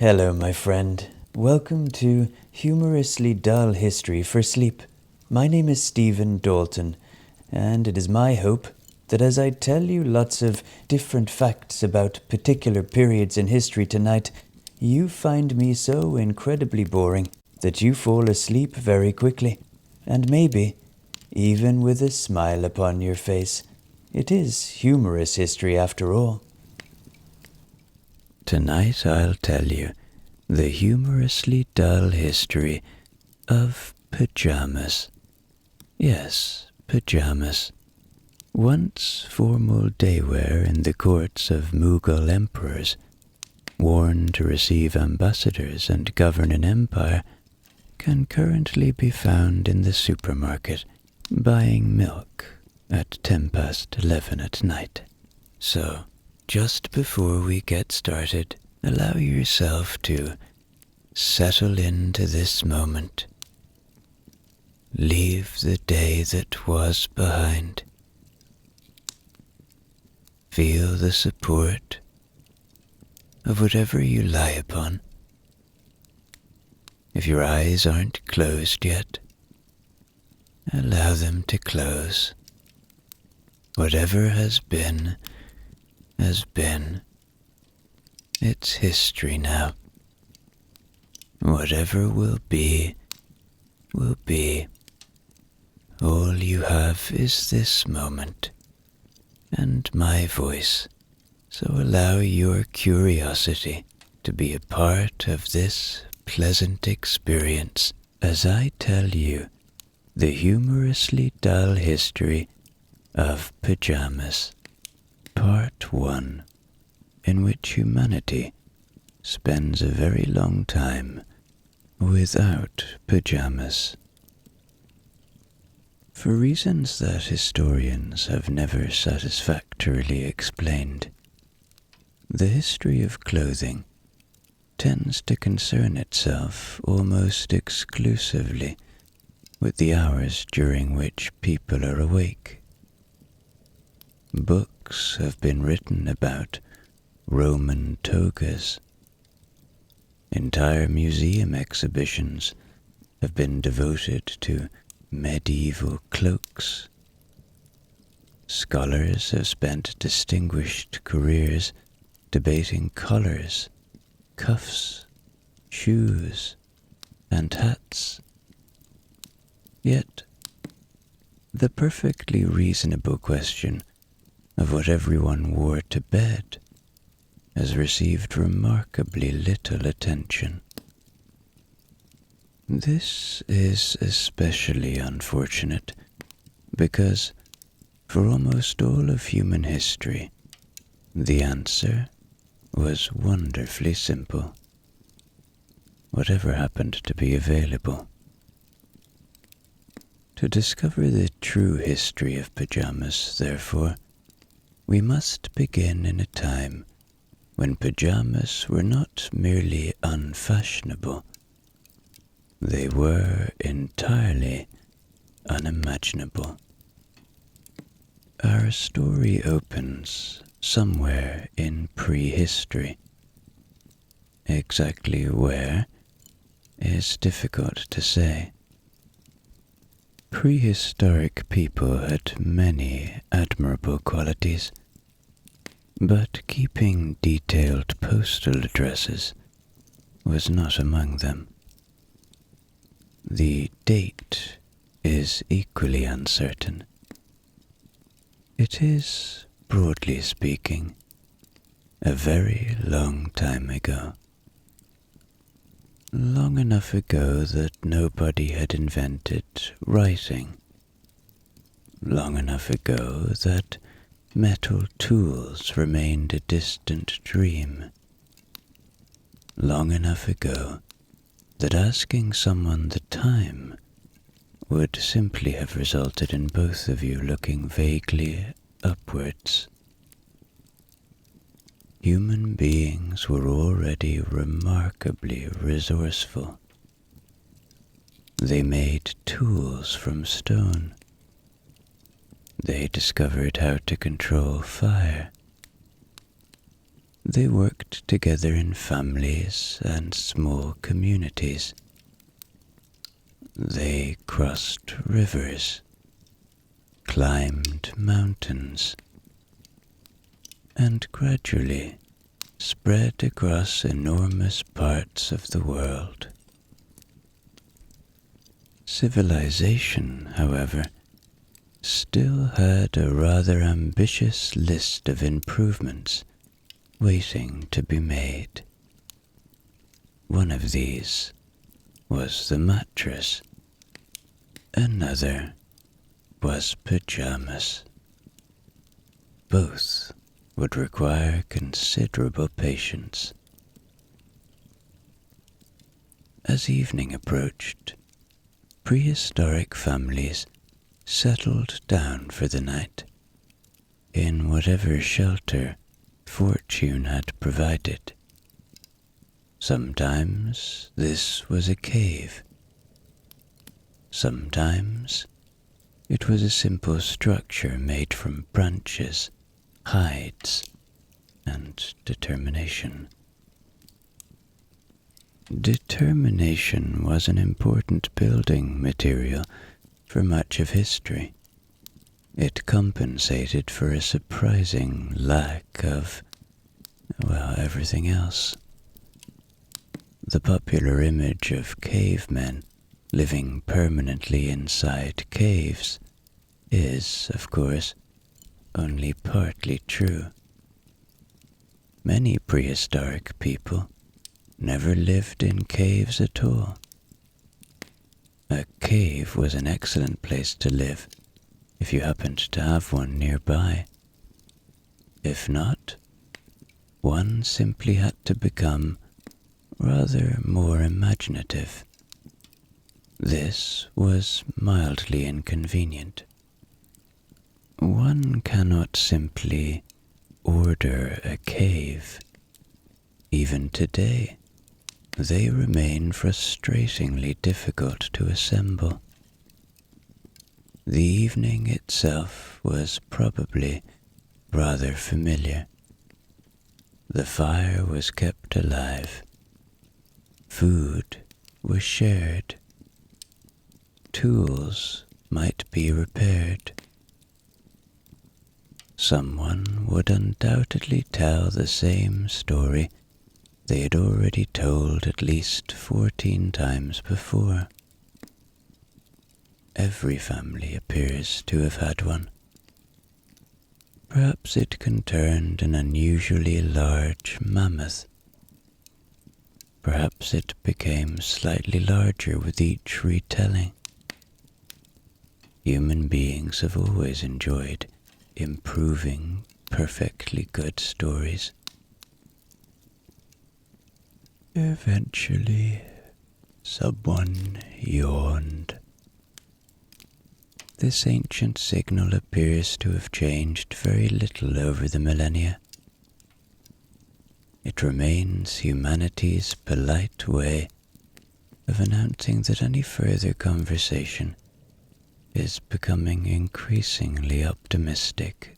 Hello, my friend. Welcome to Humorously Dull History for Sleep. My name is Stephen Dalton, and it is my hope that as I tell you lots of different facts about particular periods in history tonight, you find me so incredibly boring that you fall asleep very quickly, and maybe even with a smile upon your face. It is humorous history after all. Tonight I'll tell you the humorously dull history of pajamas. Yes, pajamas. Once formal daywear in the courts of Mughal emperors, worn to receive ambassadors and govern an empire, can currently be found in the supermarket buying milk at 11 at night. So, just before we get started, allow yourself to settle into this moment. Leave the day that was behind. Feel the support of whatever you lie upon. If your eyes aren't closed yet, allow them to close. Whatever has been, has been. It's history now. Whatever will be, will be. All you have is this moment, and my voice, so allow your curiosity to be a part of this pleasant experience as I tell you the humorously dull history of pajamas. Part 1, in which humanity spends a very long time without pajamas. For reasons that historians have never satisfactorily explained, the history of clothing tends to concern itself almost exclusively with the hours during which people are awake. Books have been written about Roman togas. Entire museum exhibitions have been devoted to medieval cloaks. Scholars have spent distinguished careers debating collars, cuffs, shoes, and hats. Yet, the perfectly reasonable question of what everyone wore to bed has received remarkably little attention. This is especially unfortunate because, for almost all of human history, the answer was wonderfully simple. Whatever happened to be available. To discover the true history of pajamas, therefore, we must begin in a time when pajamas were not merely unfashionable, they were entirely unimaginable. Our story opens somewhere in prehistory. Exactly where is difficult to say. Prehistoric people had many admirable qualities, but keeping detailed postal addresses was not among them. The date is equally uncertain. It is, broadly speaking, a very long time ago. Long enough ago that nobody had invented writing. Long enough ago that metal tools remained a distant dream. Long enough ago that asking someone the time would simply have resulted in both of you looking vaguely upwards. Human beings were already remarkably resourceful. They made tools from stone. They discovered how to control fire. They worked together in families and small communities. They crossed rivers, climbed mountains, and gradually spread across enormous parts of the world. Civilization, however, still had a rather ambitious list of improvements waiting to be made. One of these was the mattress. Another was pajamas. Both would require considerable patience. As evening approached, prehistoric families settled down for the night in whatever shelter fortune had provided. Sometimes this was a cave. Sometimes it was a simple structure made from branches, hides, and determination. Determination was an important building material for much of history. It compensated for a surprising lack of, everything else. The popular image of cavemen living permanently inside caves is, of course, only partly true. Many prehistoric people never lived in caves at all. A cave was an excellent place to live if you happened to have one nearby. If not, one simply had to become rather more imaginative. This was mildly inconvenient. One cannot simply order a cave. Even today, they remain frustratingly difficult to assemble. The evening itself was probably rather familiar. The fire was kept alive. Food was shared. Tools might be repaired. Someone would undoubtedly tell the same story they had already told at least 14 times before. Every family appears to have had one. Perhaps it concerned an unusually large mammoth. Perhaps it became slightly larger with each retelling. Human beings have always enjoyed improving perfectly good stories. Eventually, someone yawned. This ancient signal appears to have changed very little over the millennia. It remains humanity's polite way of announcing that any further conversation is becoming increasingly optimistic.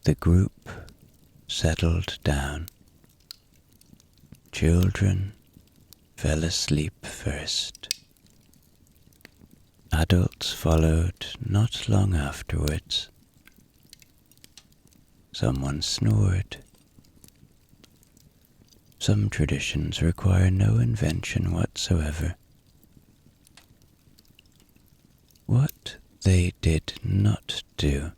The group settled down. Children fell asleep first. Adults followed not long afterwards. Someone snored. Some traditions require no invention whatsoever. What they did not do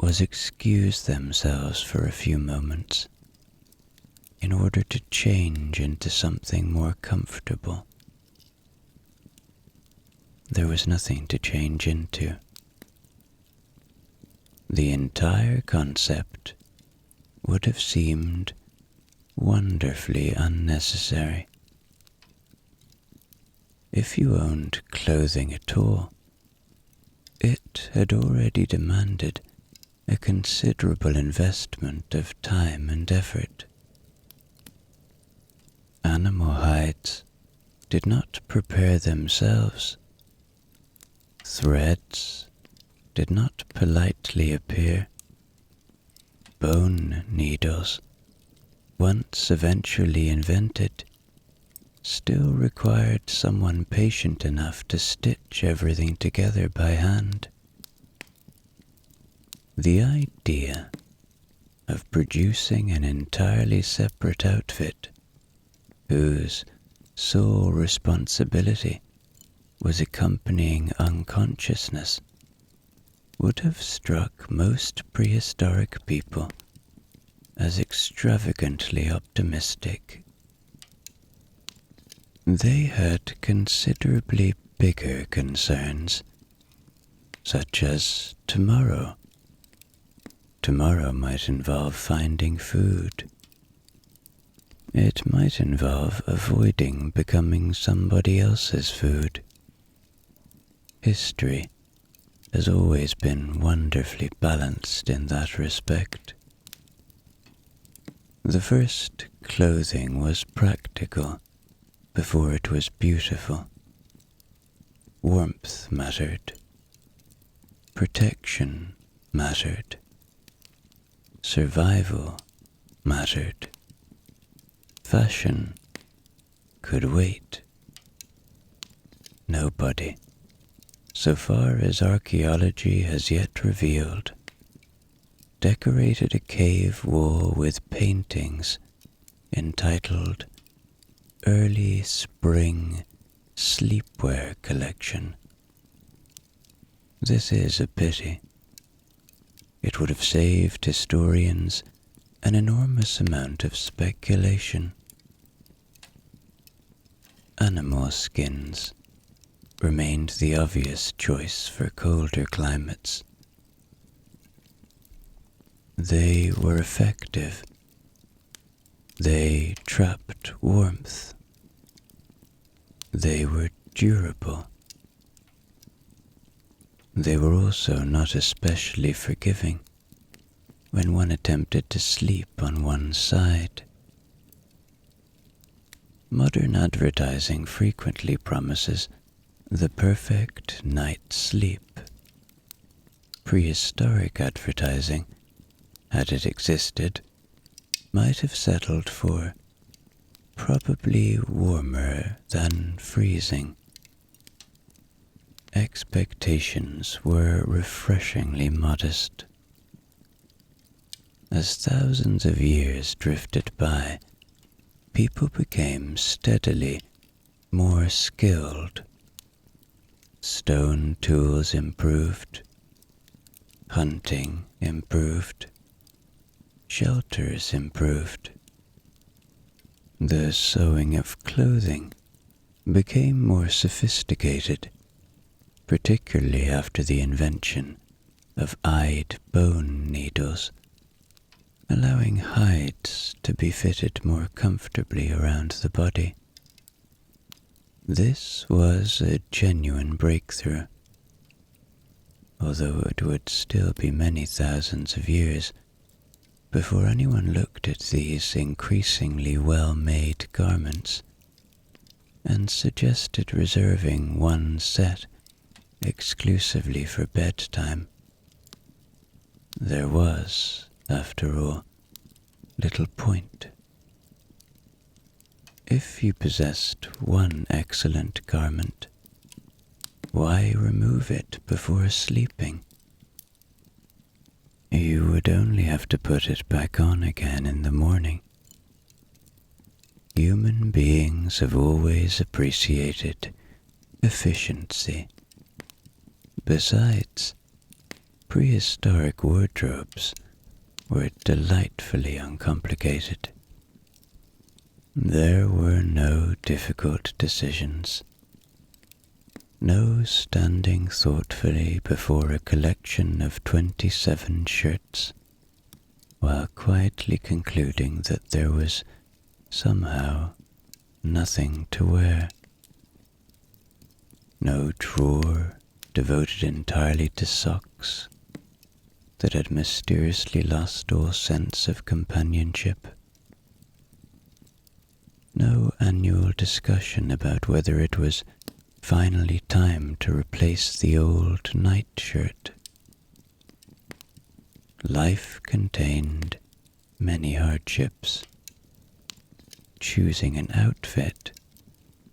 was excuse themselves for a few moments in order to change into something more comfortable. There was nothing to change into. The entire concept would have seemed wonderfully unnecessary. If you owned clothing at all, it had already demanded a considerable investment of time and effort. Animal hides did not prepare themselves. Threads did not politely appear. bone needles, once eventually invented, still required someone patient enough to stitch everything together by hand. The idea of producing an entirely separate outfit whose sole responsibility was accompanying unconsciousness would have struck most prehistoric people as extravagantly optimistic. They had considerably bigger concerns, such as tomorrow. Tomorrow might involve finding food. It might involve avoiding becoming somebody else's food. History has always been wonderfully balanced in that respect. The first clothing was practical before it was beautiful. Warmth mattered. Protection mattered. Survival mattered. Fashion could wait. Nobody, so far as archaeology has yet revealed, decorated a cave wall with paintings entitled Early Spring Sleepwear Collection. This is a pity. It would have saved historians an enormous amount of speculation. Animal skins remained the obvious choice for colder climates. They were effective. They trapped warmth. They were durable. They were also not especially forgiving when one attempted to sleep on one side. Modern advertising frequently promises the perfect night's sleep. Prehistoric advertising, had it existed, might have settled for probably warmer than freezing. Expectations were refreshingly modest. As thousands of years drifted by, people became steadily more skilled. Stone tools improved, hunting improved, shelters improved. The sewing of clothing became more sophisticated, particularly after the invention of eyed bone needles, allowing hides to be fitted more comfortably around the body. This was a genuine breakthrough, although it would still be many thousands of years before anyone looked at these increasingly well-made garments and suggested reserving one set exclusively for bedtime. There was, after all, little point. If you possessed one excellent garment, why remove it before sleeping? You would only have to put it back on again in the morning. Human beings have always appreciated efficiency. Besides, prehistoric wardrobes were delightfully uncomplicated. There were no difficult decisions. No standing thoughtfully before a collection of 27 shirts, while quietly concluding that there was somehow nothing to wear. No drawer devoted entirely to socks that had mysteriously lost all sense of companionship. No annual discussion about whether it was finally time to replace the old nightshirt. life contained many hardships. Choosing an outfit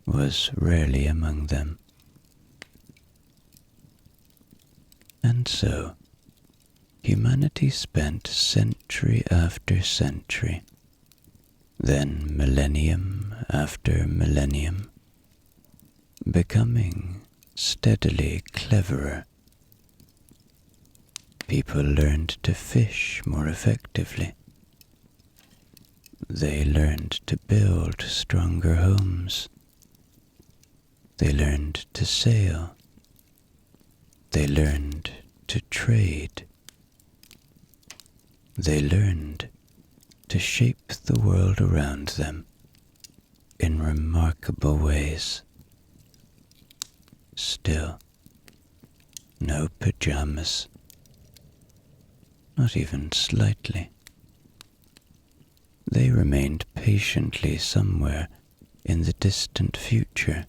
was rarely among them. And so, humanity spent century after century, then millennium after millennium, becoming steadily cleverer. People learned to fish more effectively. They learned to build stronger homes. They learned to sail. They learned to trade. They learned to shape the world around them in remarkable ways. Still, no pajamas, not even slightly. They remained patiently somewhere in the distant future,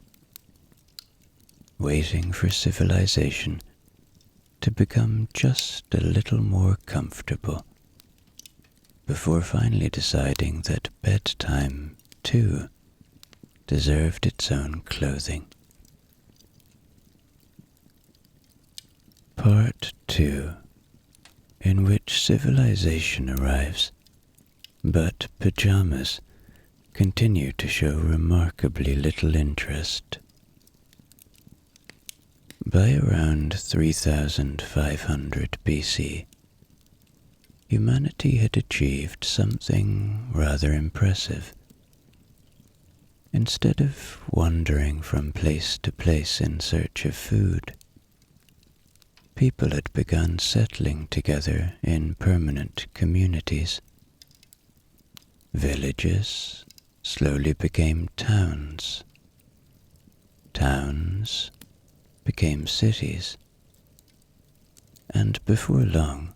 waiting for civilization to become just a little more comfortable, before finally deciding that bedtime, too, deserved its own clothing. Part 2, in which civilization arrives, but pajamas continue to show remarkably little interest. By around 3500 BC, humanity had achieved something rather impressive. Instead of wandering from place to place in search of food, people had begun settling together in permanent communities. Villages slowly became towns. Towns became cities. And before long,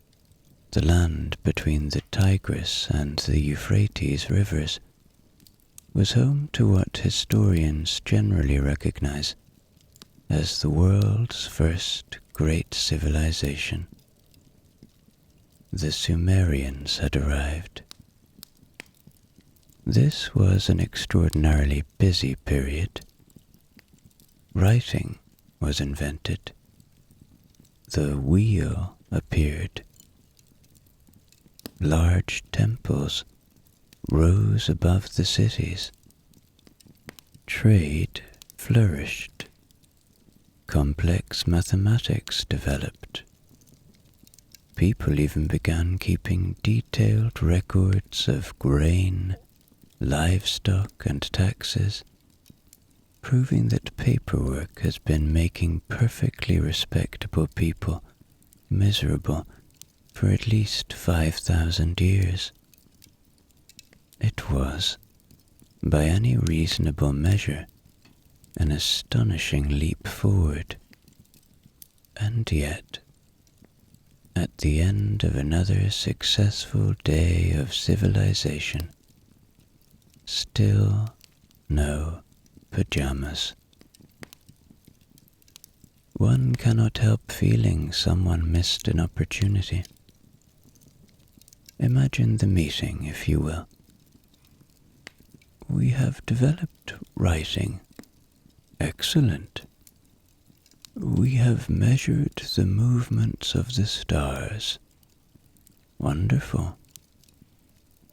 the land between the Tigris and the Euphrates rivers was home to what historians generally recognize as the world's first great civilization. The Sumerians had arrived. This was an extraordinarily busy period. Writing was invented. The wheel appeared. Large temples rose above the cities. Trade flourished. Complex mathematics developed. People even began keeping detailed records of grain, livestock, and taxes, proving that paperwork has been making perfectly respectable people miserable for at least 5,000 years. It was, by any reasonable measure, an astonishing leap forward. And yet, at the end of another successful day of civilization, still no pajamas. One cannot help feeling someone missed an opportunity. Imagine the meeting, if you will. We have developed writing. Excellent. We have measured the movements of the stars. Wonderful.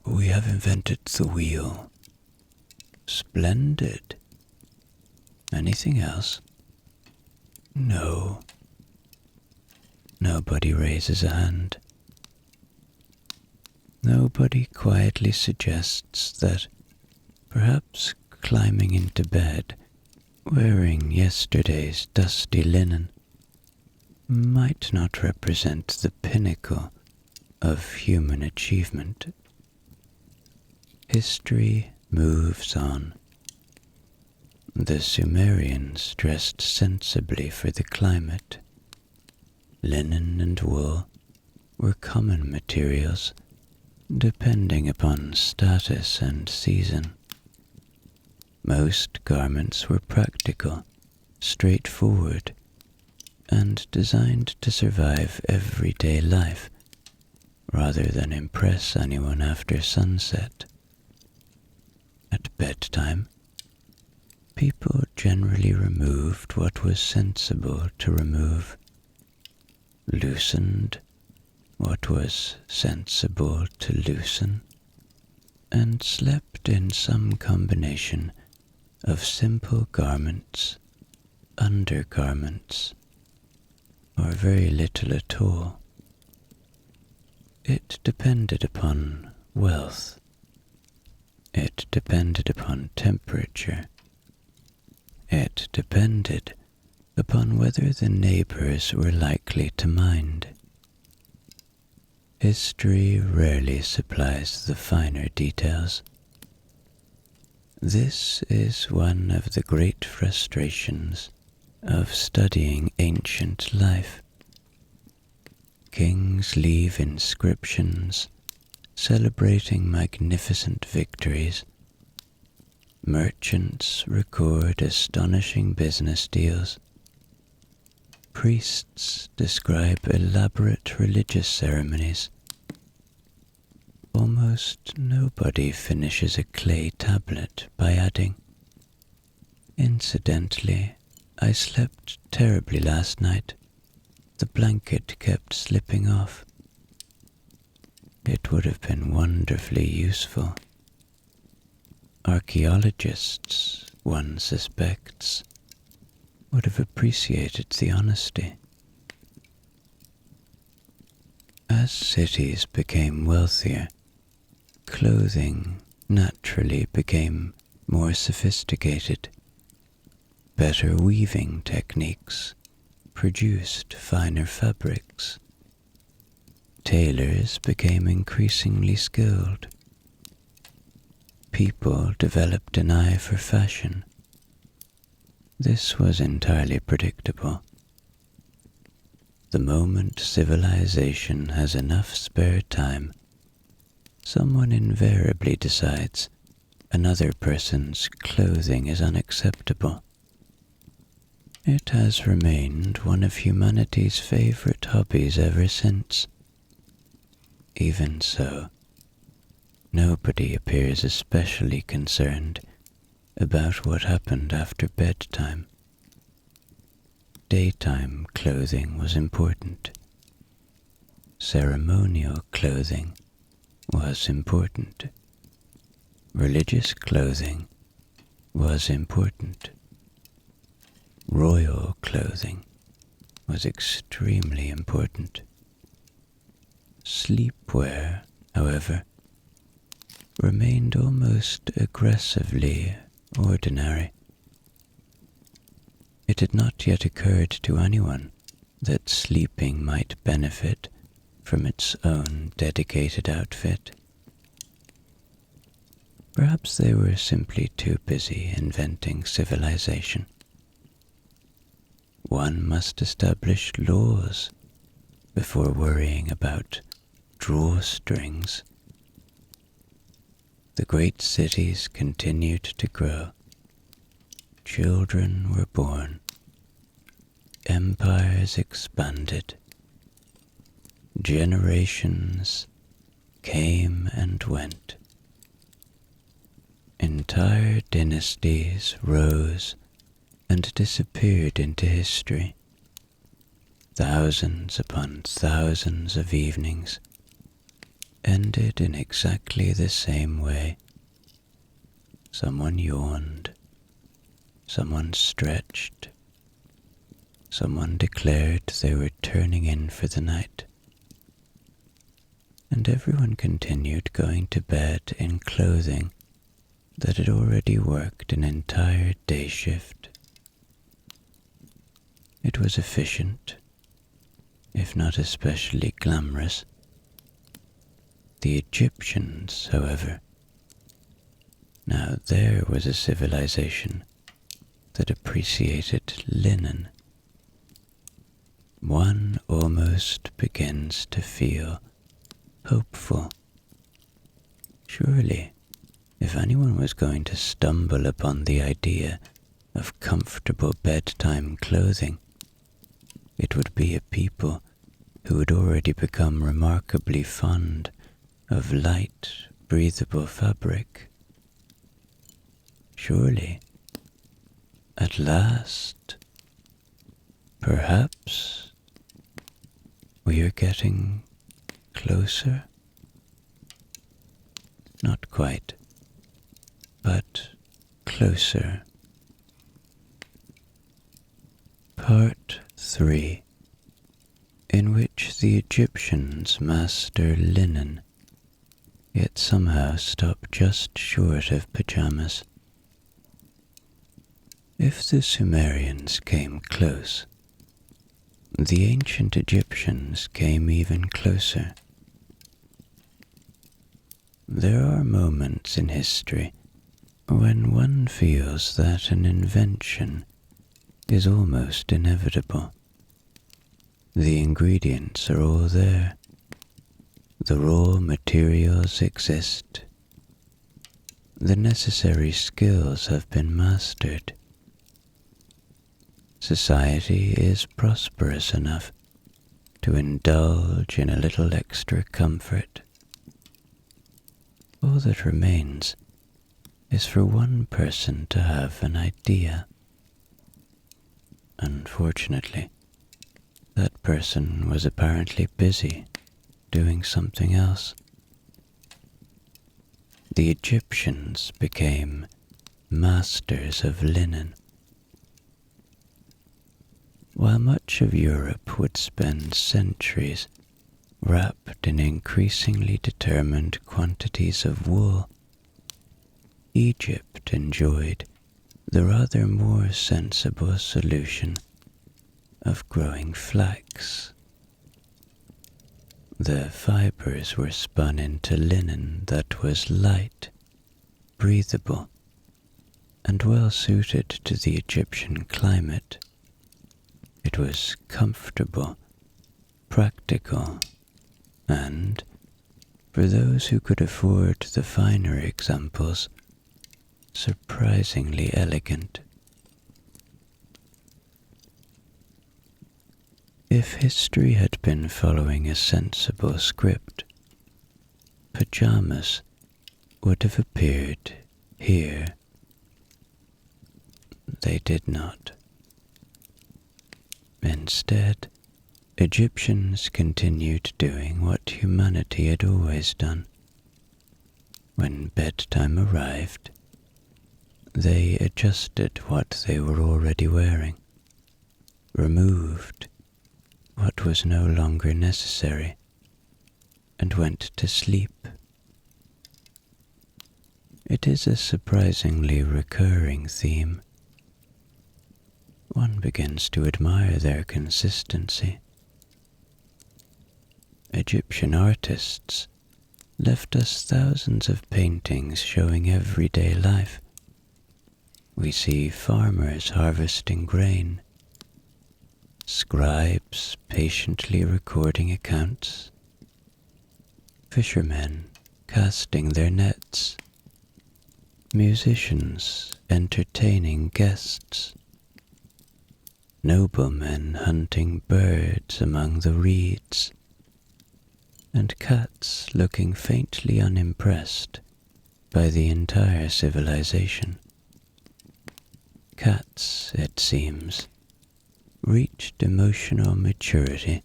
We have invented the wheel. Splendid. Anything else? No. Nobody raises a hand. Nobody quietly suggests that perhaps climbing into bed, wearing yesterday's dusty linen, might not represent the pinnacle of human achievement. History moves on. The Sumerians dressed sensibly for the climate. Linen and wool were common materials, depending upon status and season. Most garments were practical, straightforward, and designed to survive everyday life rather than impress anyone after sunset. At bedtime, people generally removed what was sensible to remove, loosened what was sensible to loosen, and slept in some combination of simple garments, undergarments, or very little at all. It depended upon wealth. It depended upon temperature. It depended upon whether the neighbors were likely to mind. History rarely supplies the finer details. This is one of the great frustrations of studying ancient life. Kings leave inscriptions celebrating magnificent victories. Merchants record astonishing business deals. Priests describe elaborate religious ceremonies. Almost nobody finishes a clay tablet by adding, "Incidentally, I slept terribly last night. The blanket kept slipping off." It would have been wonderfully useful. Archaeologists, one suspects, would have appreciated the honesty. As cities became wealthier, clothing naturally became more sophisticated. Better weaving techniques produced finer fabrics. Tailors became increasingly skilled. People developed an eye for fashion. This was entirely predictable. The moment civilization has enough spare time, someone invariably decides another person's clothing is unacceptable. It has remained one of humanity's favorite hobbies ever since. Even so, nobody appears especially concerned about what happened after bedtime. Daytime clothing was important. Ceremonial clothing was important. Religious clothing was important. Royal clothing was extremely important. Sleepwear, however, remained almost aggressively ordinary. It had not yet occurred to anyone that sleeping might benefit from its own dedicated outfit. Perhaps they were simply too busy inventing civilization. One must establish laws before worrying about drawstrings. The great cities continued to grow. Children were born. Empires expanded. Generations came and went. Entire dynasties rose and disappeared into history. Thousands upon thousands of evenings ended in exactly the same way. Someone yawned. Someone stretched. Someone declared they were turning in for the night. And everyone continued going to bed in clothing that had already worked an entire day shift. It was efficient, if not especially glamorous. The Egyptians, however, now there was a civilization that appreciated linen. One almost begins to feel hopeful. Surely, if anyone was going to stumble upon the idea of comfortable bedtime clothing, it would be a people who had already become remarkably fond of light, breathable fabric. Surely, at last, perhaps we are getting closer? Not quite, but closer. Part 3, in which the Egyptians master linen, yet somehow stop just short of pajamas. If the Sumerians came close, the ancient Egyptians came even closer. There are moments in history when one feels that an invention is almost inevitable. The ingredients are all there. The raw materials exist. The necessary skills have been mastered. Society is prosperous enough to indulge in a little extra comfort. All that remains is for one person to have an idea. Unfortunately, that person was apparently busy doing something else. The Egyptians became masters of linen. While much of Europe would spend centuries wrapped in increasingly determined quantities of wool, Egypt enjoyed the rather more sensible solution of growing flax. The fibers were spun into linen that was light, breathable, and well suited to the Egyptian climate. It was comfortable, practical, and, for those who could afford the finer examples, surprisingly elegant. If history had been following a sensible script, pajamas would have appeared here. They did not. Instead, Egyptians continued doing what humanity had always done. When bedtime arrived, they adjusted what they were already wearing, removed what was no longer necessary, and went to sleep. It is a surprisingly recurring theme. One begins to admire their consistency. Egyptian artists left us thousands of paintings showing everyday life. We see farmers harvesting grain, scribes patiently recording accounts, fishermen casting their nets, musicians entertaining guests, noblemen hunting birds among the reeds, and cats looking faintly unimpressed by the entire civilization. Cats, it seems, reached emotional maturity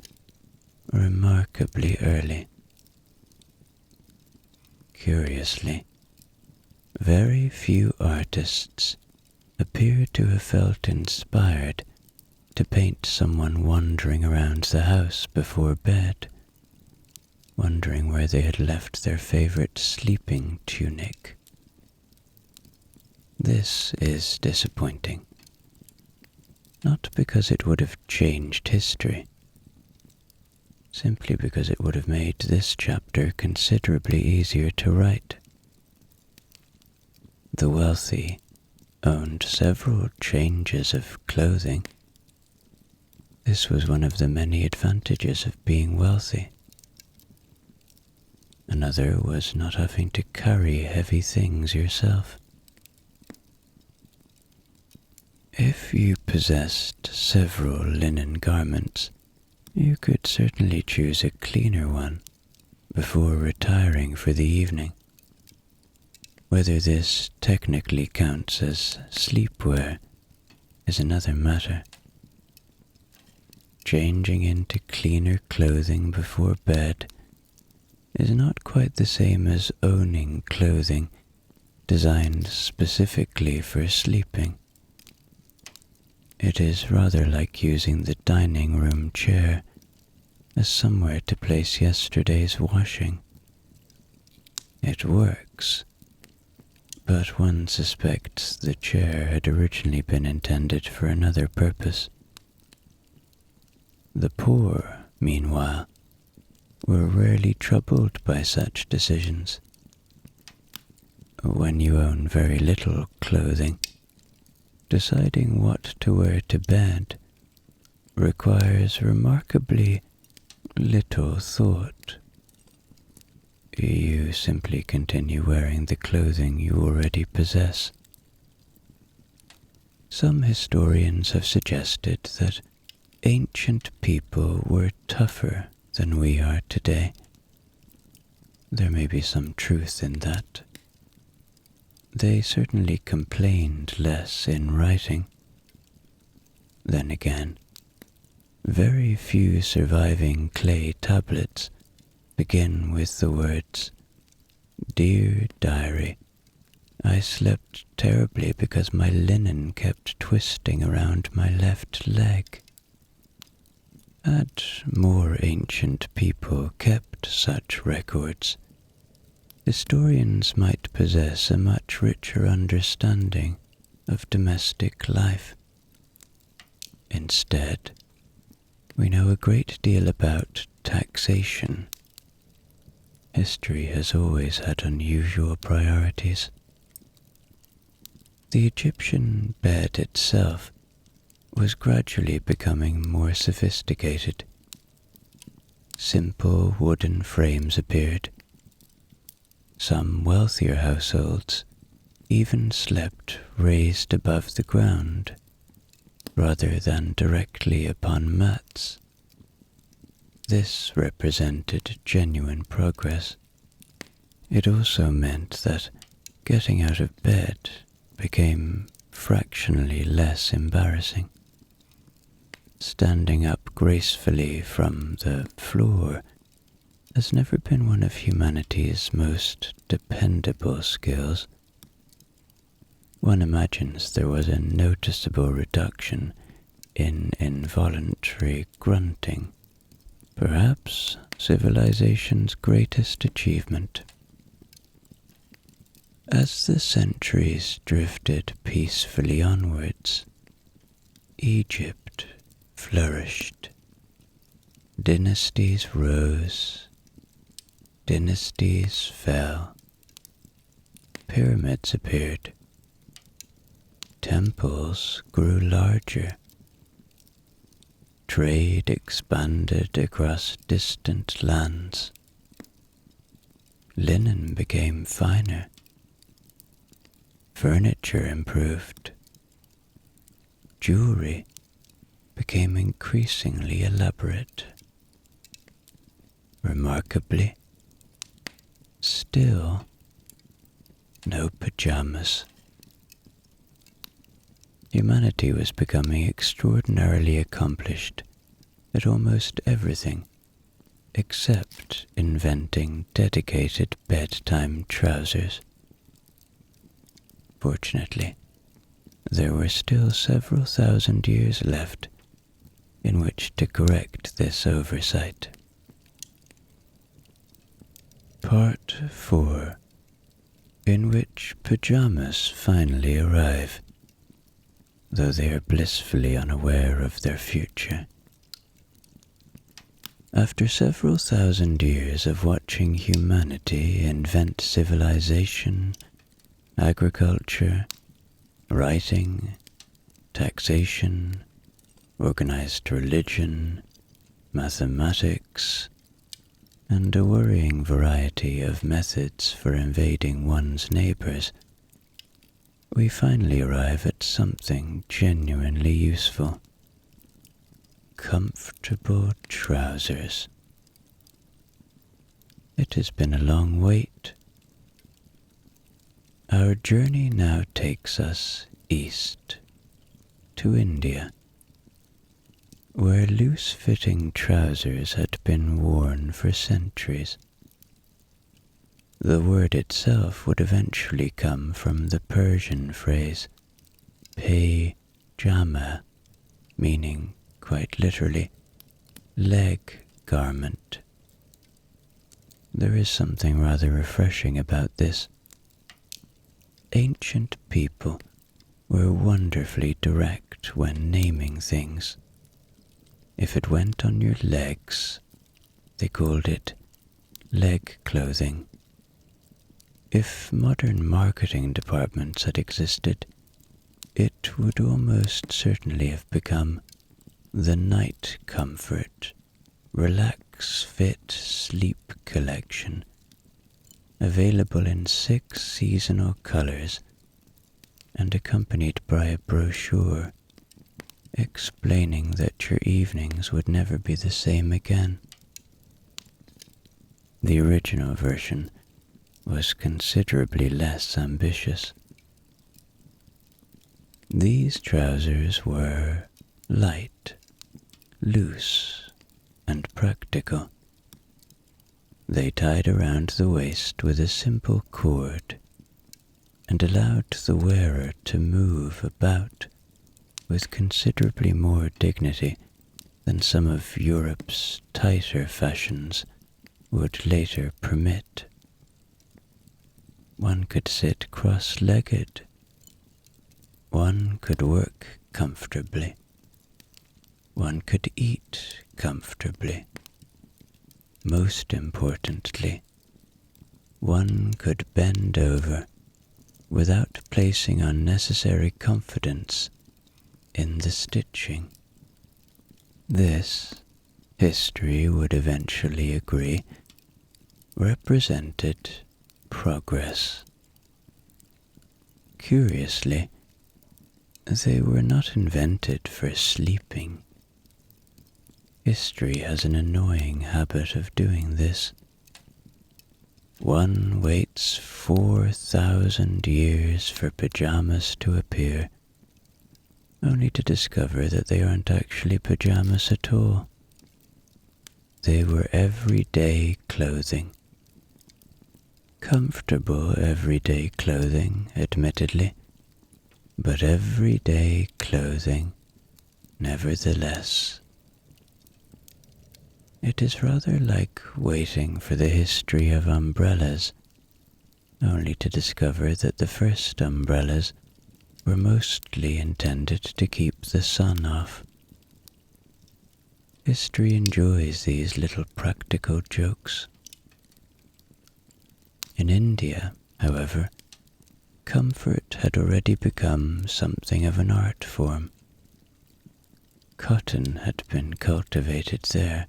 remarkably early. Curiously, very few artists appear to have felt inspired to paint someone wandering around the house before bed, wondering where they had left their favorite sleeping tunic. This is disappointing. Not because it would have changed history, simply because it would have made this chapter considerably easier to write. The wealthy owned several changes of clothing. This was one of the many advantages of being wealthy. Another was not having to carry heavy things yourself. If you possessed several linen garments, You could certainly choose a cleaner one before retiring for the evening. Whether this technically counts as sleepwear is another matter. Changing into cleaner clothing before bed is not quite the same as owning clothing designed specifically for sleeping. It is rather like using the dining room chair as somewhere to place yesterday's washing. It works, but one suspects the chair had originally been intended for another purpose. The poor, meanwhile, were rarely troubled by such decisions. When you own very little clothing, deciding what to wear to bed requires remarkably little thought. You simply continue wearing the clothing you already possess. Some historians have suggested that ancient people were tougher than we are today. There may be some truth in that. They certainly complained less in writing. Then again, very few surviving clay tablets begin with the words, "Dear Diary, I slept terribly because my linen kept twisting around my left leg." Had more ancient people kept such records, historians might possess a much richer understanding of domestic life. Instead, we know a great deal about taxation. History has always had unusual priorities. The Egyptian bed itself was gradually becoming more sophisticated. Simple wooden frames appeared. Some wealthier households even slept raised above the ground, rather than directly upon mats. This represented genuine progress. It also meant that getting out of bed became fractionally less embarrassing. Standing up gracefully from the floor has never been one of humanity's most dependable skills. One imagines there was a noticeable reduction in involuntary grunting, perhaps civilization's greatest achievement. As the centuries drifted peacefully onwards, Egypt flourished. Dynasties rose, dynasties fell, pyramids appeared, temples grew larger, trade expanded across distant lands, linen became finer, furniture improved, jewelry became increasingly elaborate. Remarkably, still no pajamas. Humanity was becoming extraordinarily accomplished at almost everything except inventing dedicated bedtime trousers. Fortunately, there were still several thousand years left in which to correct this oversight. Part 4, in which pajamas finally arrive, though they are blissfully unaware of their future. After several thousand years of watching humanity invent civilization, agriculture, writing, taxation, organized religion, mathematics, and a worrying variety of methods for invading one's neighbors, we finally arrive at something genuinely useful. comfortable trousers. It has been a long wait. Our journey now takes us east to India, where loose-fitting trousers had been worn for centuries. The word itself would eventually come from the Persian phrase pajama, meaning, quite literally, leg garment. There is something rather refreshing about this. Ancient people were wonderfully direct when naming things. If it went on your legs, they called it leg clothing. If modern marketing departments had existed, it would almost certainly have become the Night Comfort, Relax Fit Sleep Collection, available in 6 seasonal colors and accompanied by a brochure explaining that your evenings would never be the same again. The original version was considerably less ambitious. These trousers were light, loose, and practical. They tied around the waist with a simple cord and allowed the wearer to move about with considerably more dignity than some of Europe's tighter fashions would later permit. One could sit cross-legged. One could work comfortably. One could eat comfortably. Most importantly, one could bend over without placing unnecessary confidence in the stitching. This, history would eventually agree, represented progress. Curiously, they were not invented for sleeping. History has an annoying habit of doing this. One waits 4,000 years for pajamas to appear, only to discover that they aren't actually pajamas at all. They were everyday clothing. Comfortable everyday clothing, admittedly, but everyday clothing nevertheless. It is rather like waiting for the history of umbrellas, only to discover that the first umbrellas were mostly intended to keep the sun off. History enjoys these little practical jokes. In India, however, comfort had already become something of an art form. Cotton had been cultivated there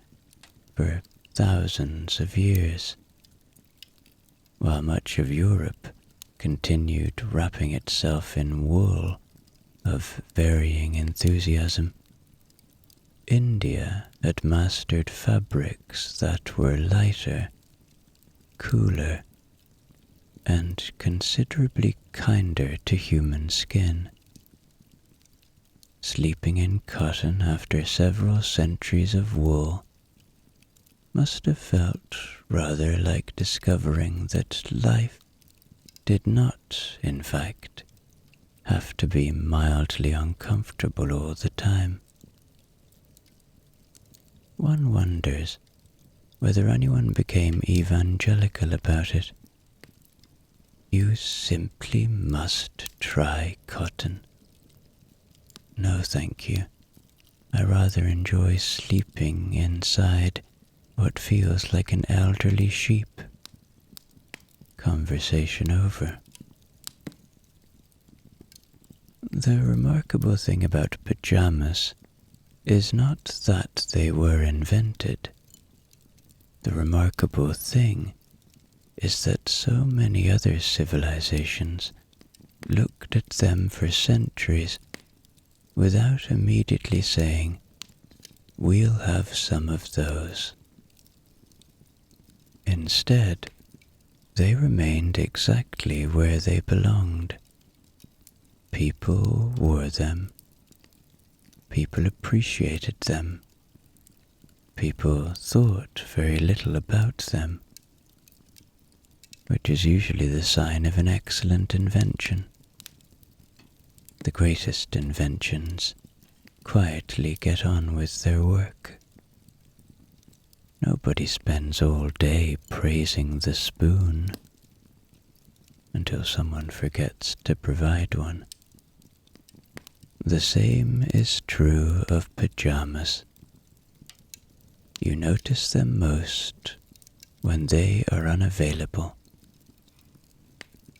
for thousands of years, while much of Europe continued wrapping itself in wool of varying enthusiasm. India had mastered fabrics that were lighter, cooler, and considerably kinder to human skin. Sleeping in cotton after several centuries of wool must have felt rather like discovering that life did not, in fact, have to be mildly uncomfortable all the time. One wonders whether anyone became evangelical about it. You simply must try cotton. No, thank you. I rather enjoy sleeping inside what feels like an elderly sheep. Conversation over. The remarkable thing about pajamas is not that they were invented. The remarkable thing is that so many other civilizations looked at them for centuries without immediately saying, we'll have some of those. Instead, they remained exactly where they belonged. People wore them. People appreciated them. People thought very little about them, which is usually the sign of an excellent invention. The greatest inventions quietly get on with their work. Nobody spends all day praising the spoon until someone forgets to provide one. The same is true of pajamas. You notice them most when they are unavailable,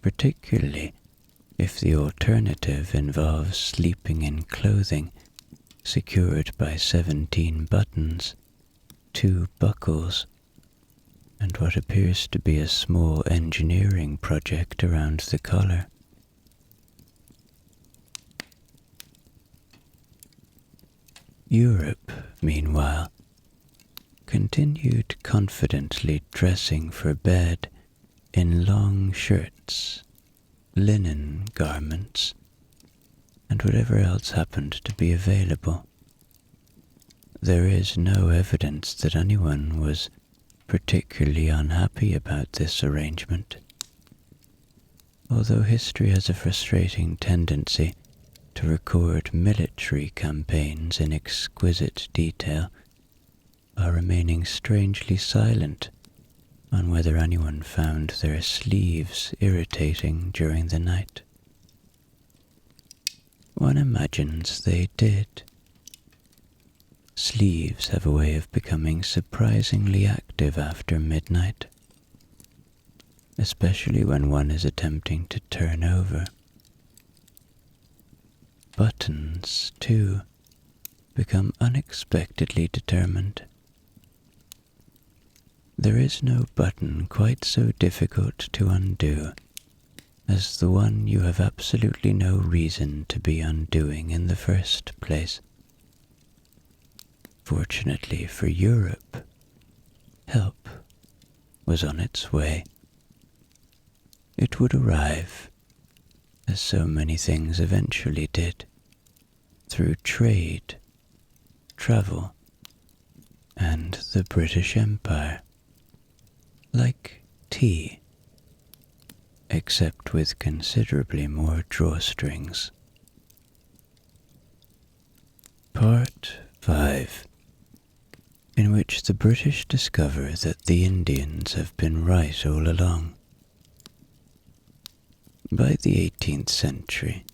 particularly if the alternative involves sleeping in clothing secured by 17 buttons, 2 buckles, and what appears to be a small engineering project around the collar. Europe, meanwhile, continued confidently dressing for bed in long shirts, linen garments, and whatever else happened to be available. There is no evidence that anyone was particularly unhappy about this arrangement, although history has a frustrating tendency to record military campaigns in exquisite detail, while remaining strangely silent on whether anyone found their sleeves irritating during the night. One imagines they did. Sleeves have a way of becoming surprisingly active after midnight, especially when one is attempting to turn over. Buttons, too, become unexpectedly determined. There is no button quite so difficult to undo as the one you have absolutely no reason to be undoing in the first place. Fortunately for Europe, help was on its way. It would arrive, as so many things eventually did, through trade, travel, and the British Empire. Like tea, except with considerably more drawstrings. Part 5, in which the British discover that the Indians have been right all along. By the 18th century,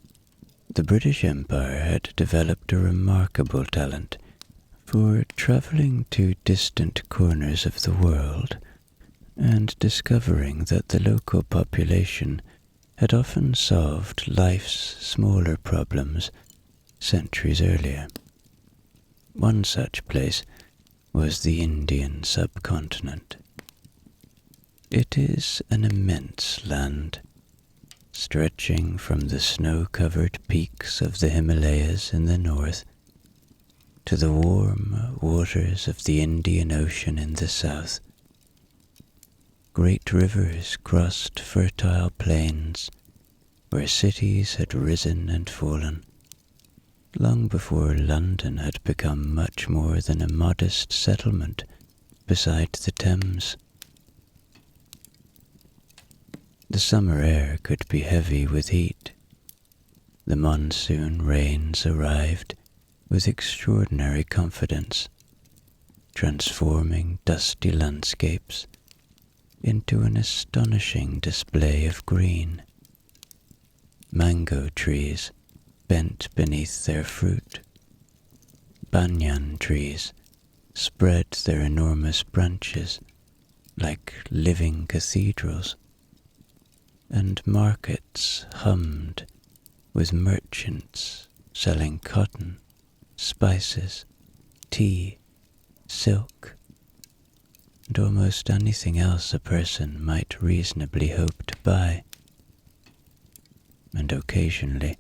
the British Empire had developed a remarkable talent for traveling to distant corners of the world and discovering that the local population had often solved life's smaller problems centuries earlier. One such place was the Indian subcontinent. It is an immense land, stretching from the snow-covered peaks of the Himalayas in the north to the warm waters of the Indian Ocean in the south. Great rivers crossed fertile plains where cities had risen and fallen, long before London had become much more than a modest settlement beside the Thames. The summer air could be heavy with heat. The monsoon rains arrived with extraordinary confidence, transforming dusty landscapes into an astonishing display of green. Mango trees bent beneath their fruit. Banyan trees spread their enormous branches like living cathedrals, and markets hummed with merchants selling cotton, spices, tea, silk, and almost anything else a person might reasonably hope to buy, and occasionally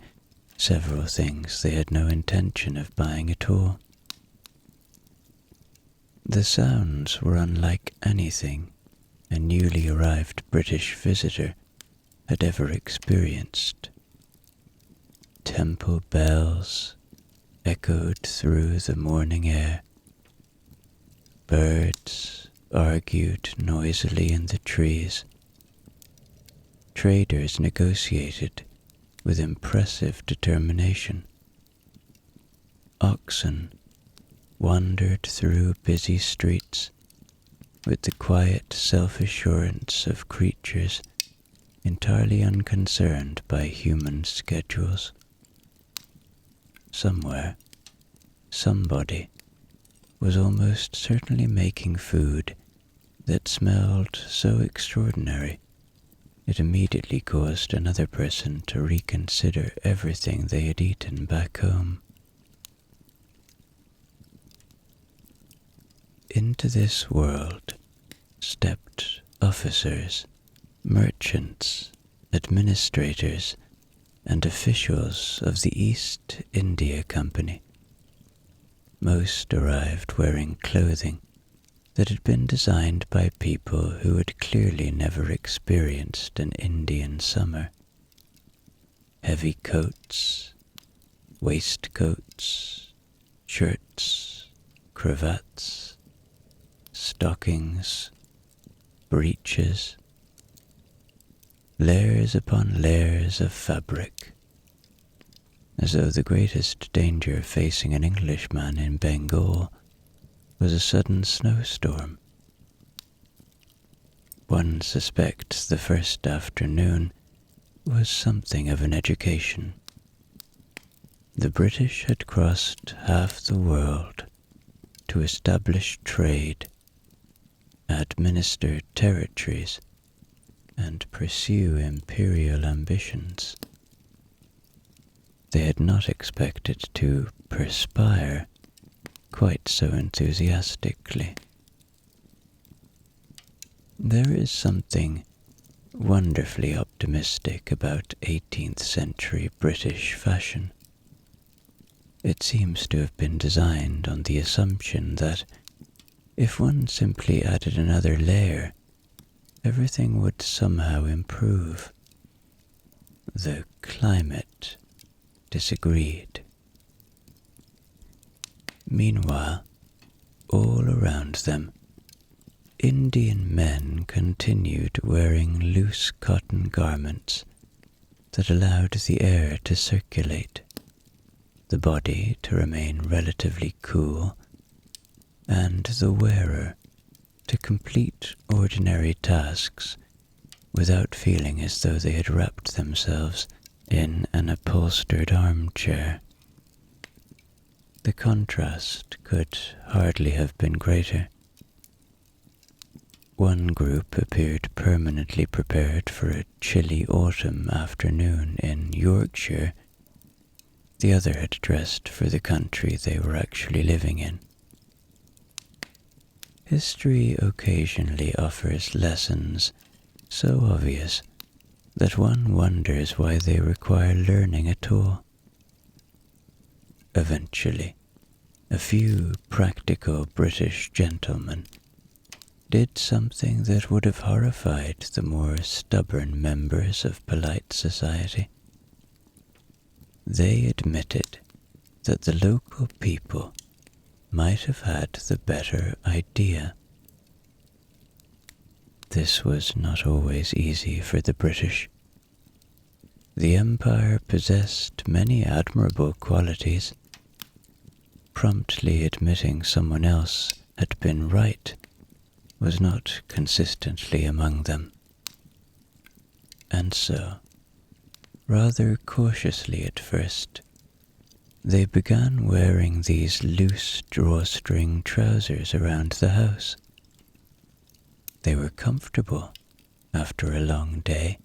several things they had no intention of buying at all. The sounds were unlike anything a newly arrived British visitor had ever experienced. Temple bells echoed through the morning air. Birds argued noisily in the trees. Traders negotiated with impressive determination. Oxen wandered through busy streets with the quiet self-assurance of creatures entirely unconcerned by human schedules. Somewhere, somebody was almost certainly making food that smelled so extraordinary it immediately caused another person to reconsider everything they had eaten back home. Into this world stepped officers, merchants, administrators, and officials of the East India Company. Most arrived wearing clothing that had been designed by people who had clearly never experienced an Indian summer. Heavy coats, waistcoats, shirts, cravats, stockings, breeches, layers upon layers of fabric, as though the greatest danger facing an Englishman in Bengal was a sudden snowstorm. One suspects the first afternoon was something of an education. The British had crossed half the world to establish trade, administer territories, and pursue imperial ambitions. They had not expected to perspire quite so enthusiastically. There is something wonderfully optimistic about 18th century British fashion. It seems to have been designed on the assumption that if one simply added another layer, everything would somehow improve. The climate disagreed. Meanwhile, all around them, Indian men continued wearing loose cotton garments that allowed the air to circulate, the body to remain relatively cool, and the wearer to complete ordinary tasks without feeling as though they had wrapped themselves in an upholstered armchair. The contrast could hardly have been greater. One group appeared permanently prepared for a chilly autumn afternoon in Yorkshire. The other had dressed for the country they were actually living in. History occasionally offers lessons so obvious that one wonders why they require learning at all. Eventually, a few practical British gentlemen did something that would have horrified the more stubborn members of polite society. They admitted that the local people might have had the better idea. This was not always easy for the British. The Empire possessed many admirable qualities. Promptly admitting someone else had been right was not consistently among them. And so, rather cautiously at first, they began wearing these loose drawstring trousers around the house. They were comfortable after a long day.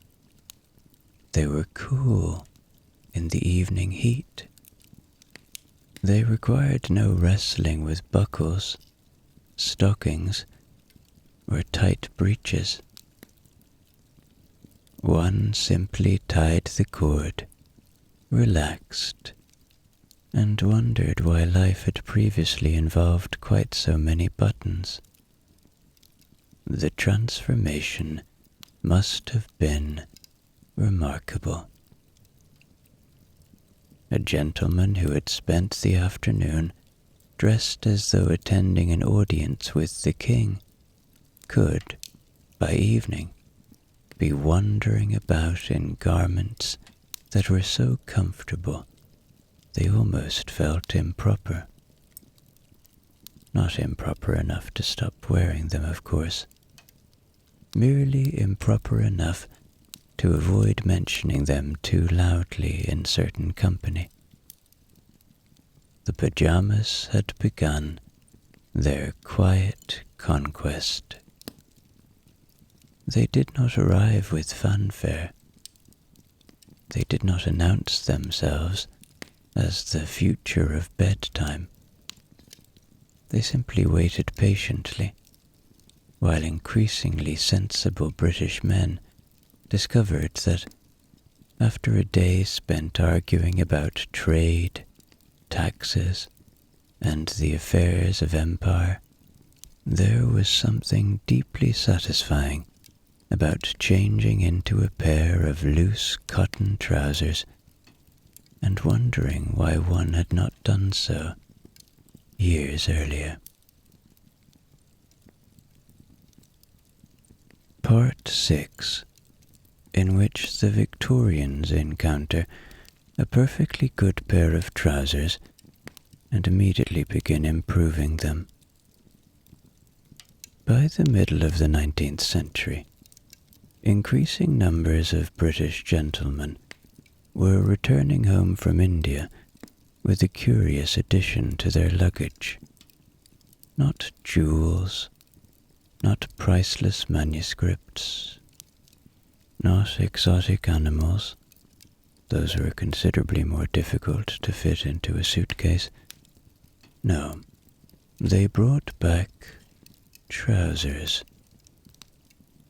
They were cool in the evening heat. They required no wrestling with buckles, stockings, or tight breeches. One simply tied the cord, relaxed, and wondered why life had previously involved quite so many buttons. The transformation must have been remarkable. A gentleman who had spent the afternoon dressed as though attending an audience with the king could, by evening, be wandering about in garments that were so comfortable they almost felt improper. Not improper enough to stop wearing them, of course. Merely improper enough to avoid mentioning them too loudly in certain company. The pajamas had begun their quiet conquest. They did not arrive with fanfare. They did not announce themselves as the future of bedtime. They simply waited patiently, while increasingly sensible British men discovered that, after a day spent arguing about trade, taxes, and the affairs of empire, there was something deeply satisfying about changing into a pair of loose cotton trousers and wondering why one had not done so years earlier. Part 6, in which the Victorians encounter a perfectly good pair of trousers and immediately begin improving them. By the middle of the 19th century, increasing numbers of British gentlemen were returning home from India with a curious addition to their luggage. Not jewels, not priceless manuscripts, not exotic animals. Those were considerably more difficult to fit into a suitcase. No, they brought back trousers.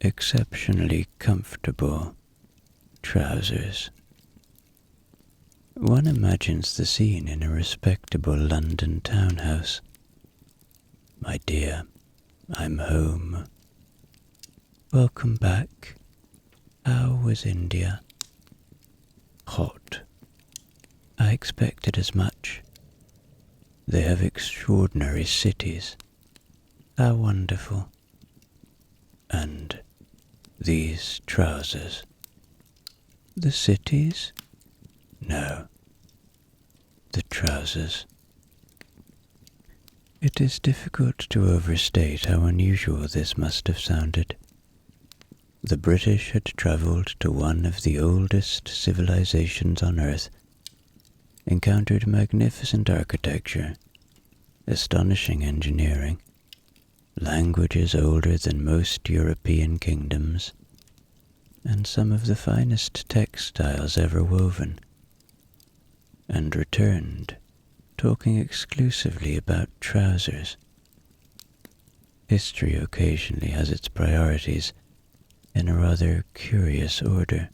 Exceptionally comfortable trousers. One imagines the scene in a respectable London townhouse. My dear, I'm home. Welcome back. How was India? Hot. I expected as much. They have extraordinary cities. How wonderful. And these trousers. The cities? No. The trousers. It is difficult to overstate how unusual this must have sounded. The British had travelled to one of the oldest civilizations on earth, encountered magnificent architecture, astonishing engineering, languages older than most European kingdoms, and some of the finest textiles ever woven, and returned talking exclusively about trousers. History occasionally has its priorities in a rather curious order.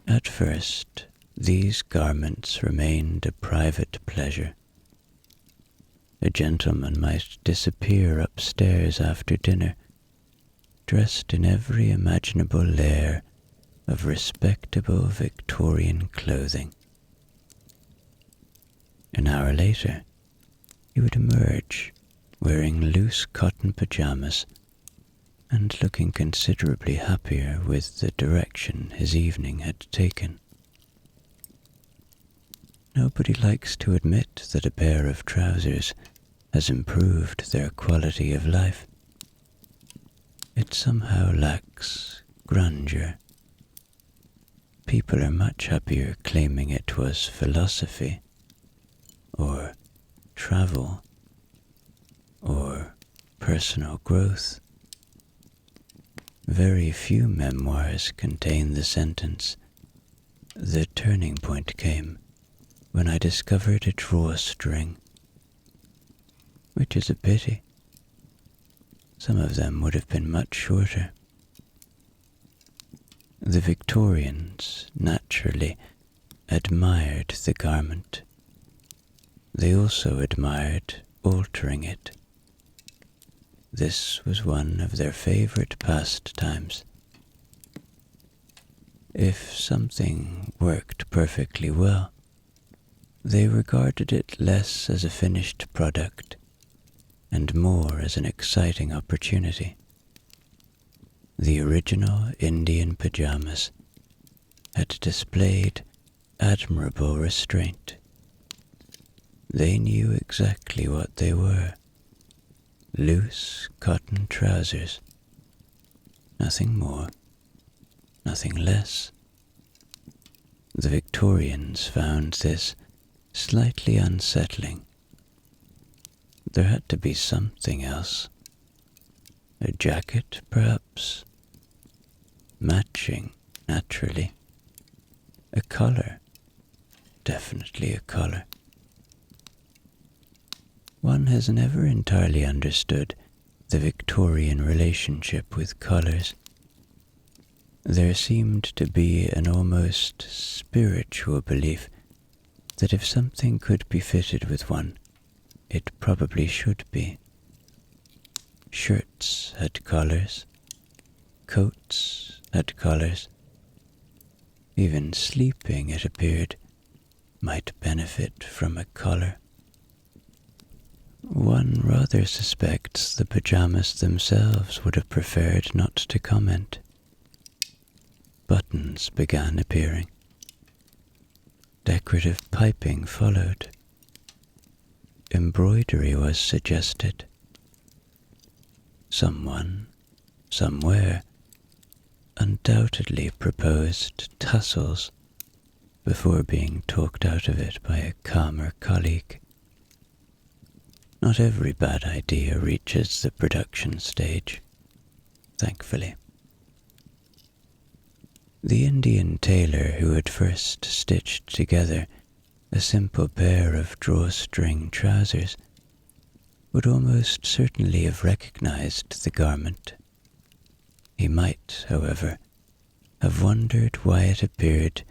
At first, these garments remained a private pleasure. A gentleman might disappear upstairs after dinner, dressed in every imaginable layer of respectable Victorian clothing. An hour later, he would emerge wearing loose cotton pajamas and looking considerably happier with the direction his evening had taken. Nobody likes to admit that a pair of trousers has improved their quality of life. It somehow lacks grandeur. People are much happier claiming it was philosophy, or travel, or personal growth. Very few memoirs contain the sentence, "The turning point came when I discovered a drawstring," which is a pity. Some of them would have been much shorter. The Victorians naturally admired the garment they also admired altering it. This was one of their favorite pastimes. If something worked perfectly well, they regarded it less as a finished product and more as an exciting opportunity. The original Indian pajamas had displayed admirable restraint. They knew exactly what they were: loose cotton trousers, nothing more, nothing less. The Victorians found this slightly unsettling. There had to be something else. A jacket, perhaps? Matching, naturally. A color. Definitely a color. One has never entirely understood the Victorian relationship with colors. There seemed to be an almost spiritual belief that if something could be fitted with one, it probably should be. Shirts had collars, coats had collars. Even sleeping, it appeared, might benefit from a collar. One rather suspects the pajamas themselves would have preferred not to comment. Buttons began appearing. Decorative piping followed. Embroidery was suggested. Someone, somewhere, undoubtedly proposed tassels before being talked out of it by a calmer colleague. Not every bad idea reaches the production stage, thankfully. The Indian tailor who had first stitched together a simple pair of drawstring trousers would almost certainly have recognized the garment. He might, however, have wondered why it appeared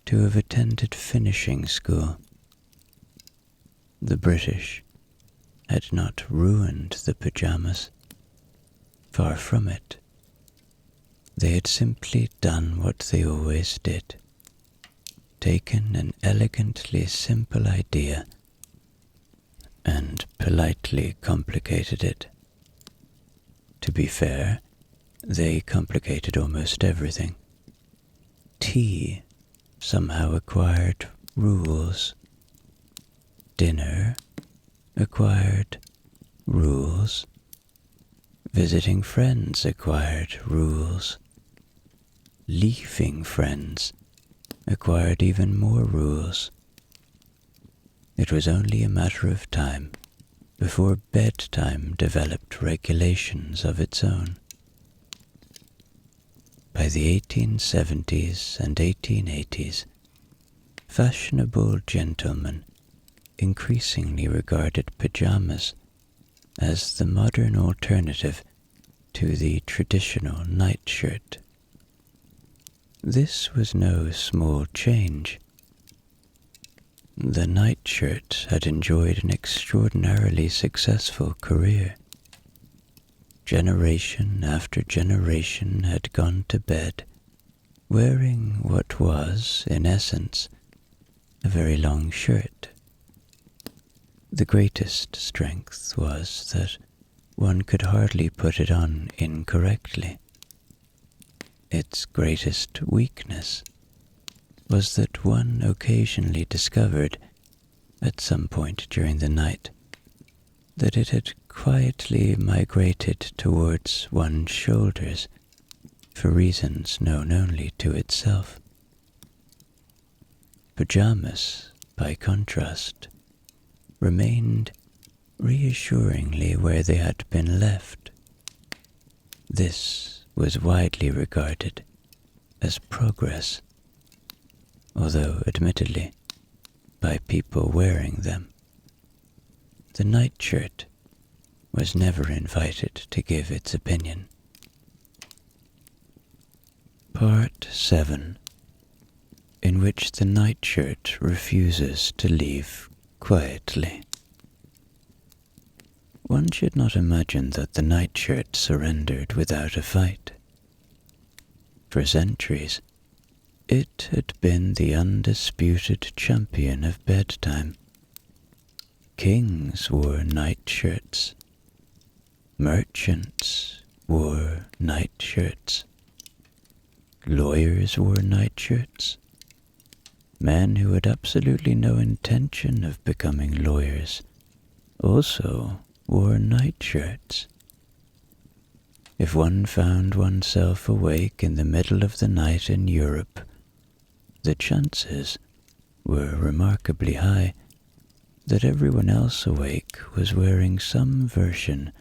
to have attended finishing school. The British had not ruined the pajamas. Far from it. They had simply done what they always did, taken an elegantly simple idea and politely complicated it. To be fair, they complicated almost everything. Tea somehow acquired rules. Dinner acquired rules. Visiting friends acquired rules. Leaving friends acquired even more rules. It was only a matter of time before bedtime developed regulations of its own. By the 1870s and 1880s, fashionable gentlemen increasingly regarded pajamas as the modern alternative to the traditional nightshirt. This was no small change. The nightshirt had enjoyed an extraordinarily successful career. Generation after generation had gone to bed wearing what was, in essence, a very long shirt. The greatest strength was that one could hardly put it on incorrectly. Its greatest weakness was that one occasionally discovered, at some point during the night, that it had quietly migrated towards one's shoulders for reasons known only to itself. Pajamas, by contrast, remained reassuringly where they had been left. This was widely regarded as progress, although admittedly by people wearing them. The nightshirt was never invited to give its opinion. Part 7, in which the nightshirt refuses to leave quietly. One should not imagine that the nightshirt surrendered without a fight. For centuries, it had been the undisputed champion of bedtime. Kings wore nightshirts. Merchants wore nightshirts. Lawyers wore nightshirts. Men who had absolutely no intention of becoming lawyers also wore nightshirts. If one found oneself awake in the middle of the night in Europe, the chances were remarkably high that everyone else awake was wearing some version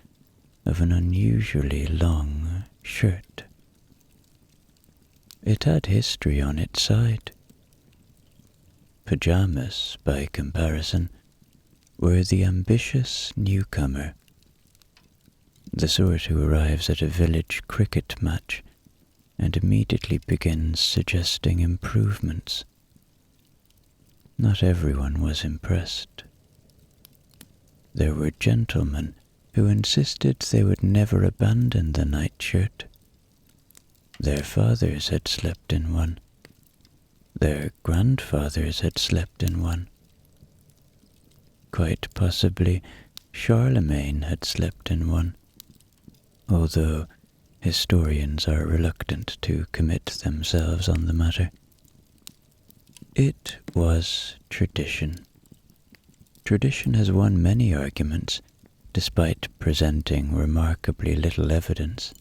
of an unusually long shirt. It had history on its side. Pajamas, by comparison, were the ambitious newcomer, the sort who arrives at a village cricket match and immediately begins suggesting improvements. Not everyone was impressed. There were gentlemen who insisted they would never abandon the nightshirt. Their fathers had slept in one. Their grandfathers had slept in one. Quite possibly, Charlemagne had slept in one, although historians are reluctant to commit themselves on the matter. It was tradition. Tradition has won many arguments, despite presenting remarkably little evidence.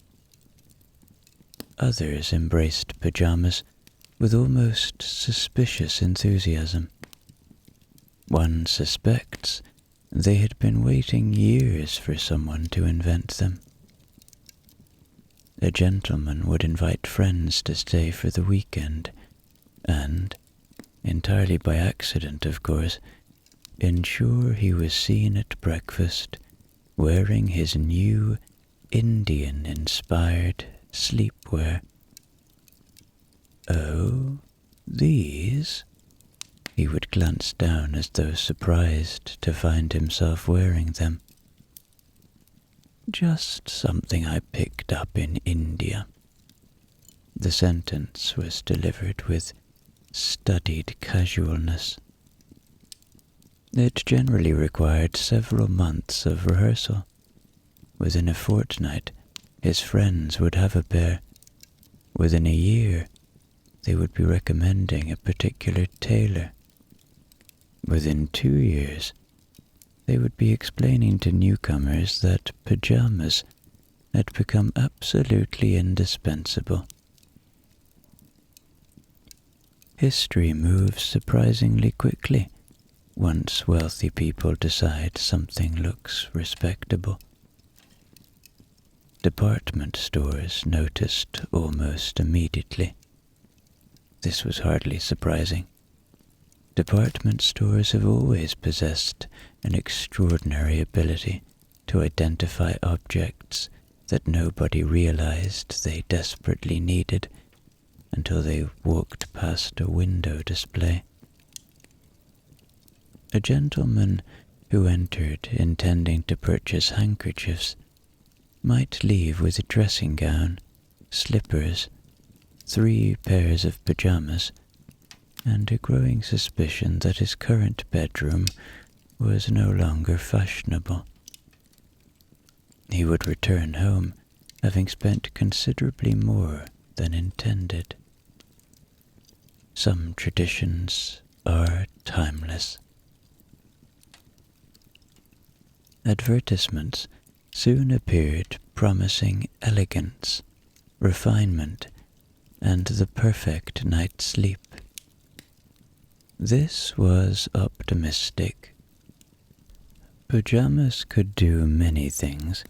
Others embraced pajamas with almost suspicious enthusiasm. One suspects they had been waiting years for someone to invent them. A gentleman would invite friends to stay for the weekend, and, entirely by accident of course, ensure he was seen at breakfast wearing his new Indian-inspired sleepwear. "Oh, these?" He would glance down as though surprised to find himself wearing them. "Just something I picked up in India." The sentence was delivered with studied casualness. It generally required several months of rehearsal. Within a fortnight, his friends would have a pair. Within a year, they would be recommending a particular tailor. Within 2 years, they would be explaining to newcomers that pajamas had become absolutely indispensable. History moves surprisingly quickly once wealthy people decide something looks respectable. Department stores noticed almost immediately. This was hardly surprising. Department stores have always possessed an extraordinary ability to identify objects that nobody realized they desperately needed until they walked past a window display. A gentleman who entered intending to purchase handkerchiefs might leave with a dressing gown, slippers, 3 pairs of pajamas, and a growing suspicion that his current bedroom was no longer fashionable. He would return home, having spent considerably more than intended. Some traditions are timeless. Advertisements soon appeared promising elegance, refinement, and the perfect night's sleep. This was optimistic. Pajamas could do many things.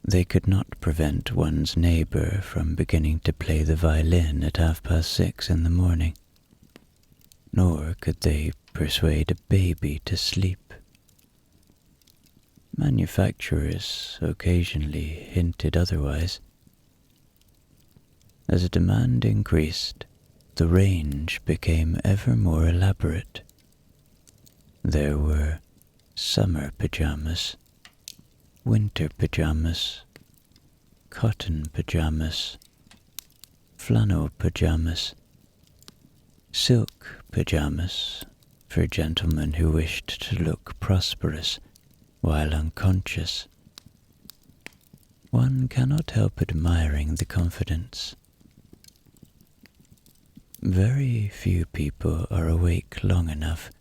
They could not prevent one's neighbor from beginning to play the violin at 6:30 in the morning, nor could they persuade a baby to sleep. Manufacturers occasionally hinted otherwise. As demand increased, the range became ever more elaborate. There were summer pajamas, winter pajamas, cotton pajamas, flannel pajamas, silk pajamas for gentlemen who wished to look prosperous while unconscious. One cannot help admiring the confidence. Very few people are awake long enough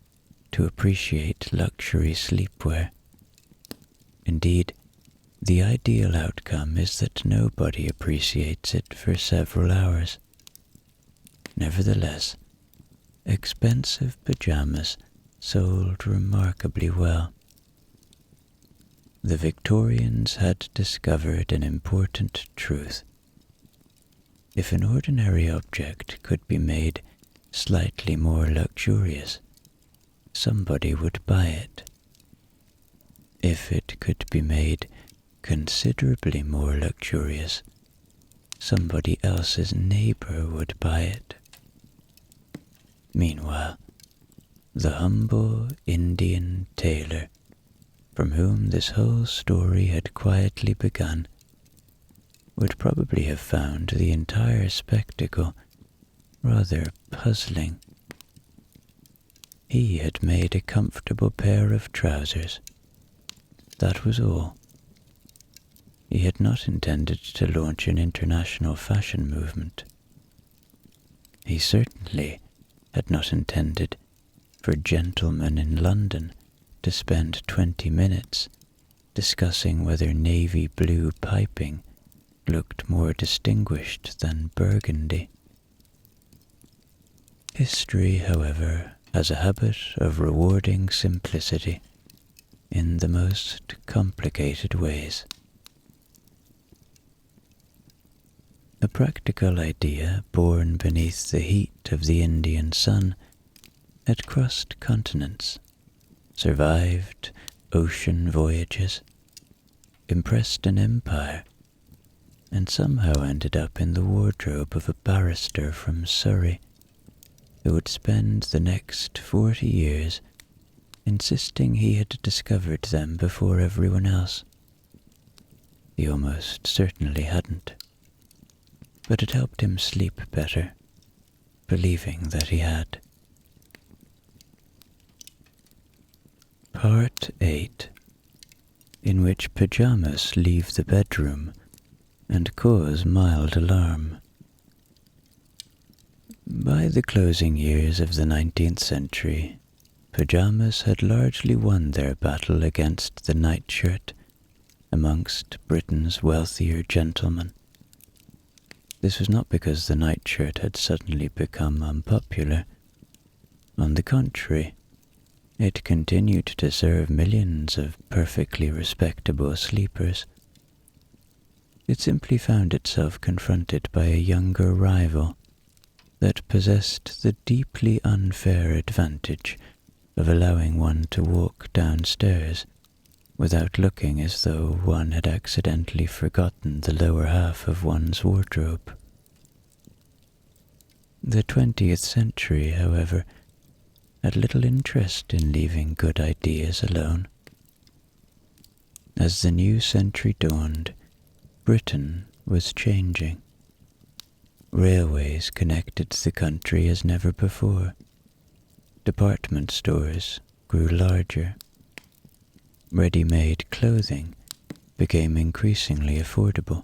to appreciate luxury sleepwear. Indeed, the ideal outcome is that nobody appreciates it for several hours. Nevertheless, expensive pajamas sold remarkably well. The Victorians had discovered an important truth. If an ordinary object could be made slightly more luxurious, somebody would buy it. If it could be made considerably more luxurious, somebody else's neighbor would buy it. Meanwhile, the humble Indian tailor, from whom this whole story had quietly begun, would probably have found the entire spectacle rather puzzling. He had made a comfortable pair of trousers. That was all. He had not intended to launch an international fashion movement. He certainly had not intended for gentlemen in London to spend 20 minutes discussing whether navy blue piping looked more distinguished than burgundy. History, however, has a habit of rewarding simplicity in the most complicated ways. A practical idea born beneath the heat of the Indian sun had crossed continents, survived ocean voyages, impressed an empire, and somehow ended up in the wardrobe of a barrister from Surrey, who would spend the next 40 years insisting he had discovered them before everyone else. He almost certainly hadn't, but it helped him sleep better, believing that he had. Part 8, in which pajamas leave the bedroom and cause mild alarm. By the closing years of the 19th century, pajamas had largely won their battle against the nightshirt amongst Britain's wealthier gentlemen. This was not because the nightshirt had suddenly become unpopular. On the contrary, it continued to serve millions of perfectly respectable sleepers. It simply found itself confronted by a younger rival that possessed the deeply unfair advantage of allowing one to walk downstairs without looking as though one had accidentally forgotten the lower half of one's wardrobe. The 20th century, however, had little interest in leaving good ideas alone. As the new century dawned, Britain was changing. Railways connected the country as never before. Department stores grew larger. Ready-made clothing became increasingly affordable,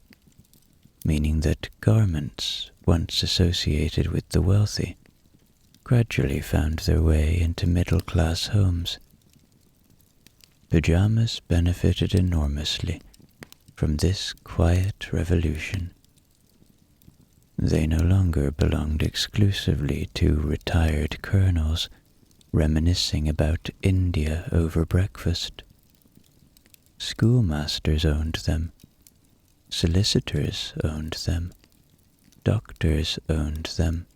meaning that garments once associated with the wealthy gradually found their way into middle-class homes. Pajamas benefited enormously from this quiet revolution. They no longer belonged exclusively to retired colonels reminiscing about India over breakfast. Schoolmasters owned them, solicitors owned them, doctors owned them.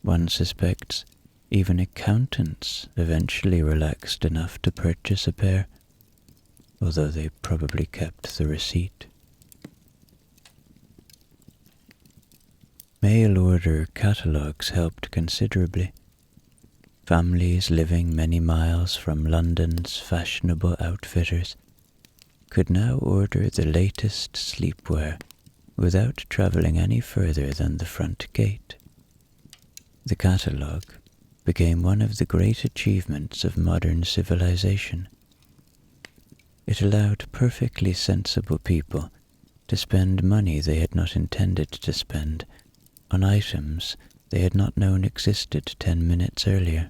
One suspects even accountants eventually relaxed enough to purchase a pair, although they probably kept the receipt. Mail-order catalogues helped considerably. families living many miles from London's fashionable outfitters could now order the latest sleepwear without travelling any further than the front gate. The catalogue became one of the great achievements of modern civilization. It allowed perfectly sensible people to spend money they had not intended to spend on items they had not known existed 10 minutes earlier.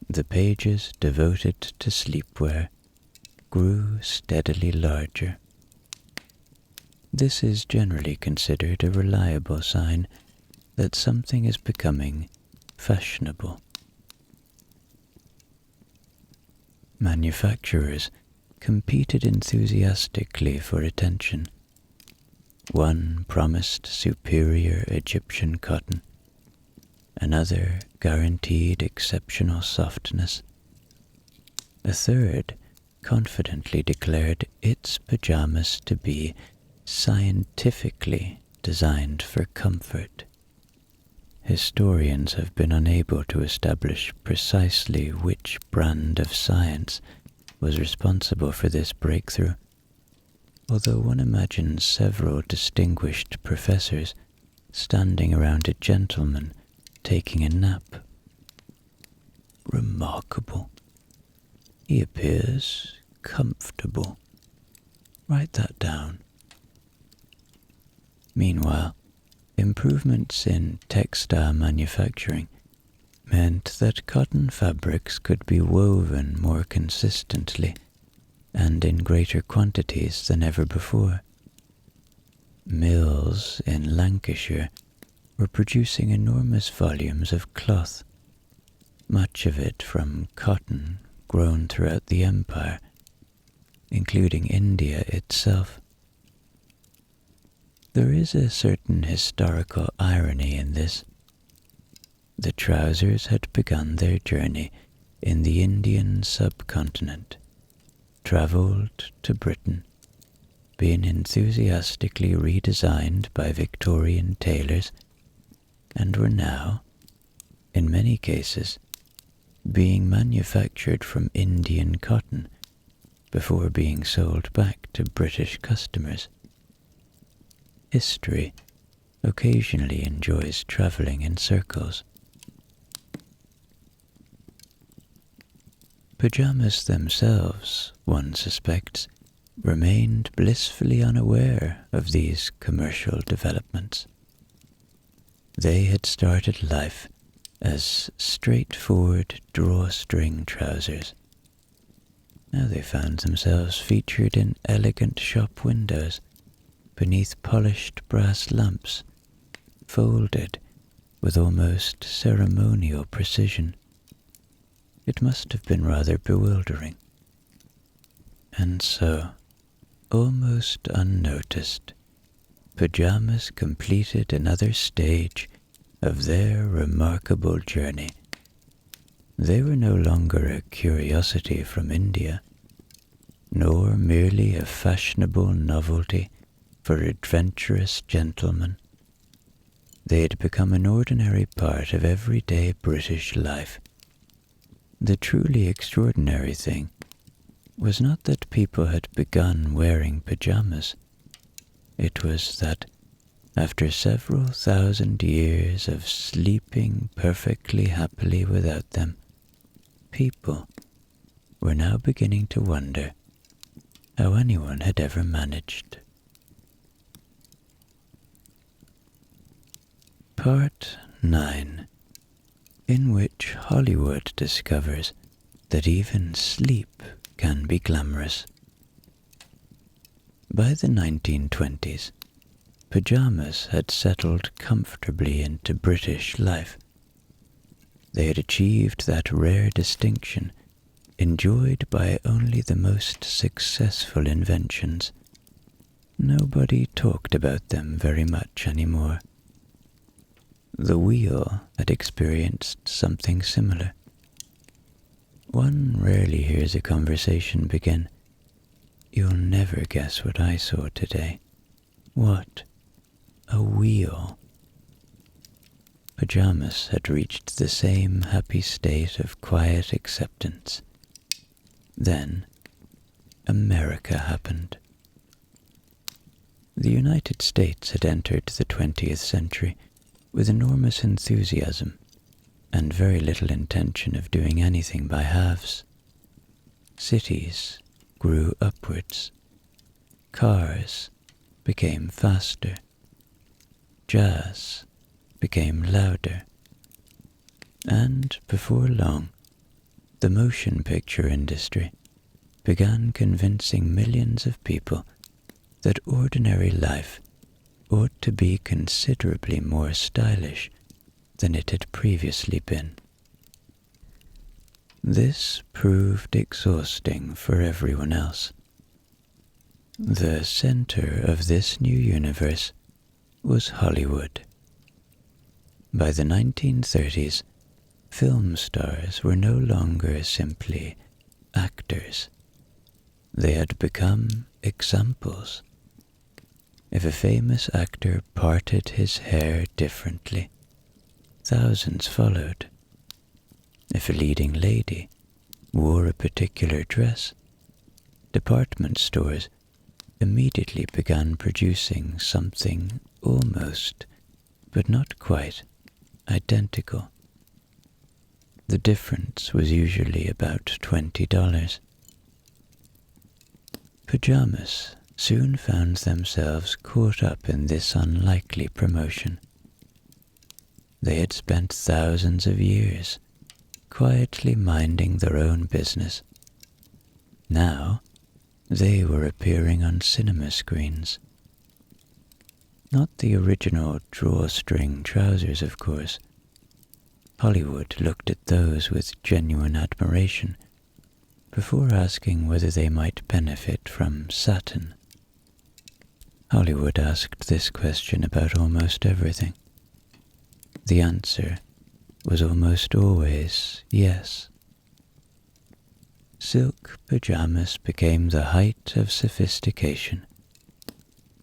The pages devoted to sleepwear grew steadily larger. This is generally considered a reliable sign that something is becoming fashionable. Manufacturers competed enthusiastically for attention. One promised superior Egyptian cotton, another guaranteed exceptional softness. A third confidently declared its pajamas to be scientifically designed for comfort. Historians have been unable to establish precisely which brand of science was responsible for this breakthrough, although one imagines several distinguished professors standing around a gentleman taking a nap. Remarkable. He appears comfortable. Write that down. Meanwhile, improvements in textile manufacturing meant that cotton fabrics could be woven more consistently and in greater quantities than ever before. Mills in Lancashire were producing enormous volumes of cloth, much of it from cotton grown throughout the empire, including India itself. There is a certain historical irony in this. The trousers had begun their journey in the Indian subcontinent, travelled to Britain, been enthusiastically redesigned by Victorian tailors, and were now, in many cases, being manufactured from Indian cotton before being sold back to British customers. History occasionally enjoys travelling in circles. Pajamas themselves, one suspects, remained blissfully unaware of these commercial developments. They had started life as straightforward drawstring trousers. Now they found themselves featured in elegant shop windows, beneath polished brass lamps, folded with almost ceremonial precision. It must have been rather bewildering. And so, almost unnoticed, pajamas completed another stage of their remarkable journey. They were no longer a curiosity from India, nor merely a fashionable novelty for adventurous gentlemen. They had become an ordinary part of everyday British life. The truly extraordinary thing was not that people had begun wearing pajamas. It was that, after several thousand years of sleeping perfectly happily without them, people were now beginning to wonder how anyone had ever managed. Part 9, in which Hollywood discovers that even sleep can be glamorous. By the 1920s, pajamas had settled comfortably into British life. They had achieved that rare distinction enjoyed by only the most successful inventions. Nobody talked about them very much anymore. The wheel had experienced something similar. One rarely hears a conversation begin, "You'll never guess what I saw today." What? A wheel? Pajamas had reached the same happy state of quiet acceptance. Then, America happened. The United States had entered the 20th century with enormous enthusiasm and very little intention of doing anything by halves. Cities grew upwards. Cars became faster. Jazz became louder. And before long, the motion picture industry began convincing millions of people that ordinary life ought to be considerably more stylish than it had previously been. This proved exhausting for everyone else. The center of this new universe was Hollywood. By the 1930s, film stars were no longer simply actors. They had become examples. If a famous actor parted his hair differently, thousands followed. If a leading lady wore a particular dress, department stores immediately began producing something almost, but not quite, identical. The difference was usually about $20. Pajamas soon found themselves caught up in this unlikely promotion. They had spent thousands of years quietly minding their own business. Now they were appearing on cinema screens. Not the original drawstring trousers, of course. Hollywood looked at those with genuine admiration before asking whether they might benefit from satin. Hollywood asked this question about almost everything. The answer was almost always yes. Silk pajamas became the height of sophistication.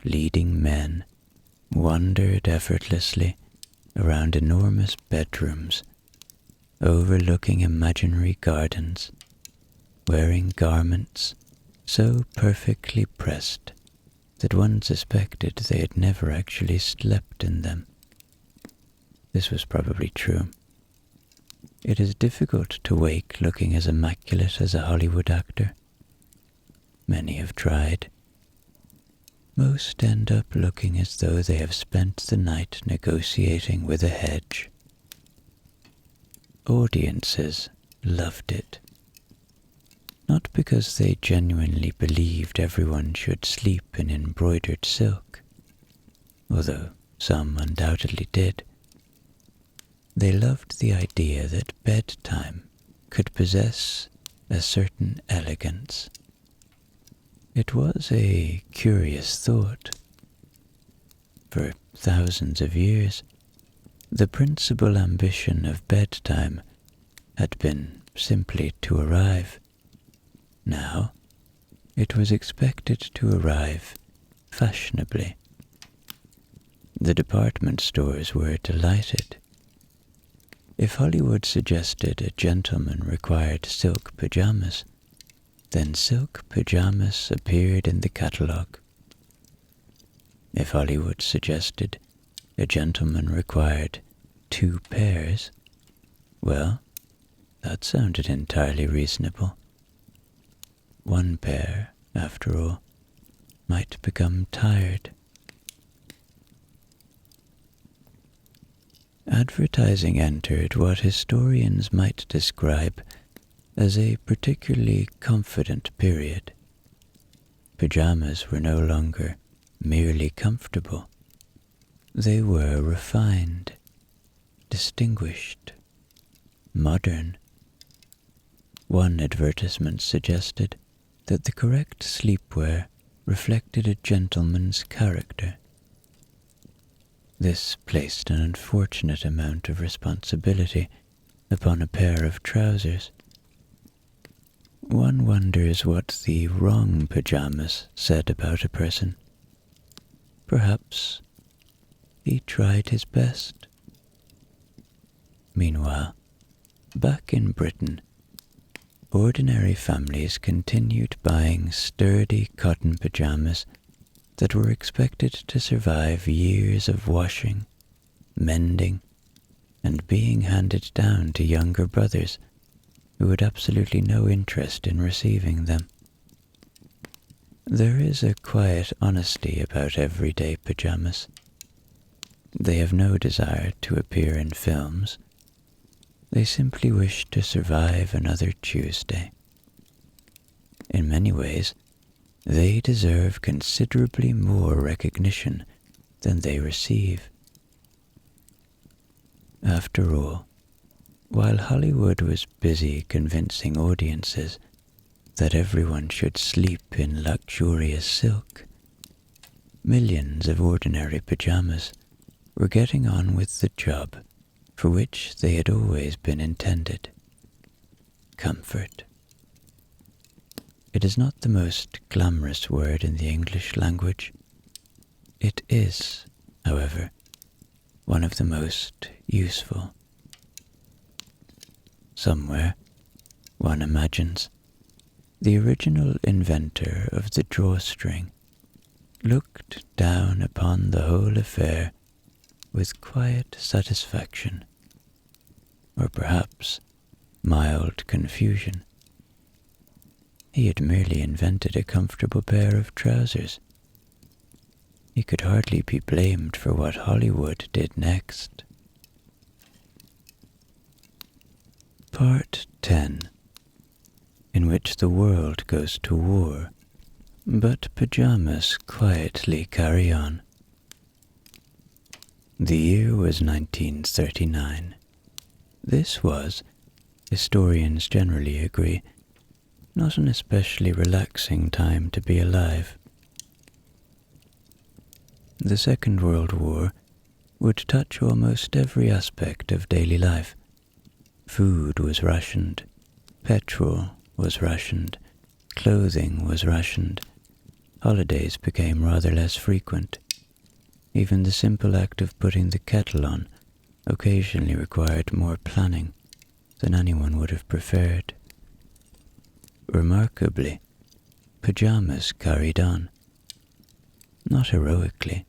Leading men wandered effortlessly around enormous bedrooms, overlooking imaginary gardens, wearing garments so perfectly pressed that one suspected they had never actually slept in them. This was probably true. It is difficult to wake looking as immaculate as a Hollywood actor. Many have tried. Most end up looking as though they have spent the night negotiating with a hedge. Audiences loved it. Not because they genuinely believed everyone should sleep in embroidered silk, although some undoubtedly did. They loved the idea that bedtime could possess a certain elegance. It was a curious thought. For thousands of years, the principal ambition of bedtime had been simply to arrive. Now, it was expected to arrive fashionably. The department stores were delighted. If Hollywood suggested a gentleman required silk pajamas, then silk pajamas appeared in the catalogue. If Hollywood suggested a gentleman required 2 pairs, well, that sounded entirely reasonable. 1 pair, after all, might become tired. Advertising entered what historians might describe as a particularly confident period. Pajamas were no longer merely comfortable. They were refined, distinguished, modern. One advertisement suggested that the correct sleepwear reflected a gentleman's character. This placed an unfortunate amount of responsibility upon a pair of trousers. One wonders what the wrong pajamas said about a person. Perhaps he tried his best. Meanwhile, back in Britain, ordinary families continued buying sturdy cotton pajamas that were expected to survive years of washing, mending, and being handed down to younger brothers who had absolutely no interest in receiving them. There is a quiet honesty about everyday pajamas. They have no desire to appear in films. They simply wish to survive another Tuesday. In many ways, they deserve considerably more recognition than they receive. After all, while Hollywood was busy convincing audiences that everyone should sleep in luxurious silk, millions of ordinary pajamas were getting on with the job for which they had always been intended: comfort. It is not the most glamorous word in the English language. It is, however, one of the most useful. Somewhere, one imagines, the original inventor of the drawstring looked down upon the whole affair with quiet satisfaction, or perhaps mild confusion. He had merely invented a comfortable pair of trousers. He could hardly be blamed for what Hollywood did next. Part 10, in which the world goes to war, but pajamas quietly carry on. The year was 1939. This was, historians generally agree, not an especially relaxing time to be alive. The Second World War would touch almost every aspect of daily life. Food was rationed, petrol was rationed, clothing was rationed, holidays became rather less frequent. Even the simple act of putting the kettle on occasionally required more planning than anyone would have preferred. Remarkably, pajamas carried on. Not heroically.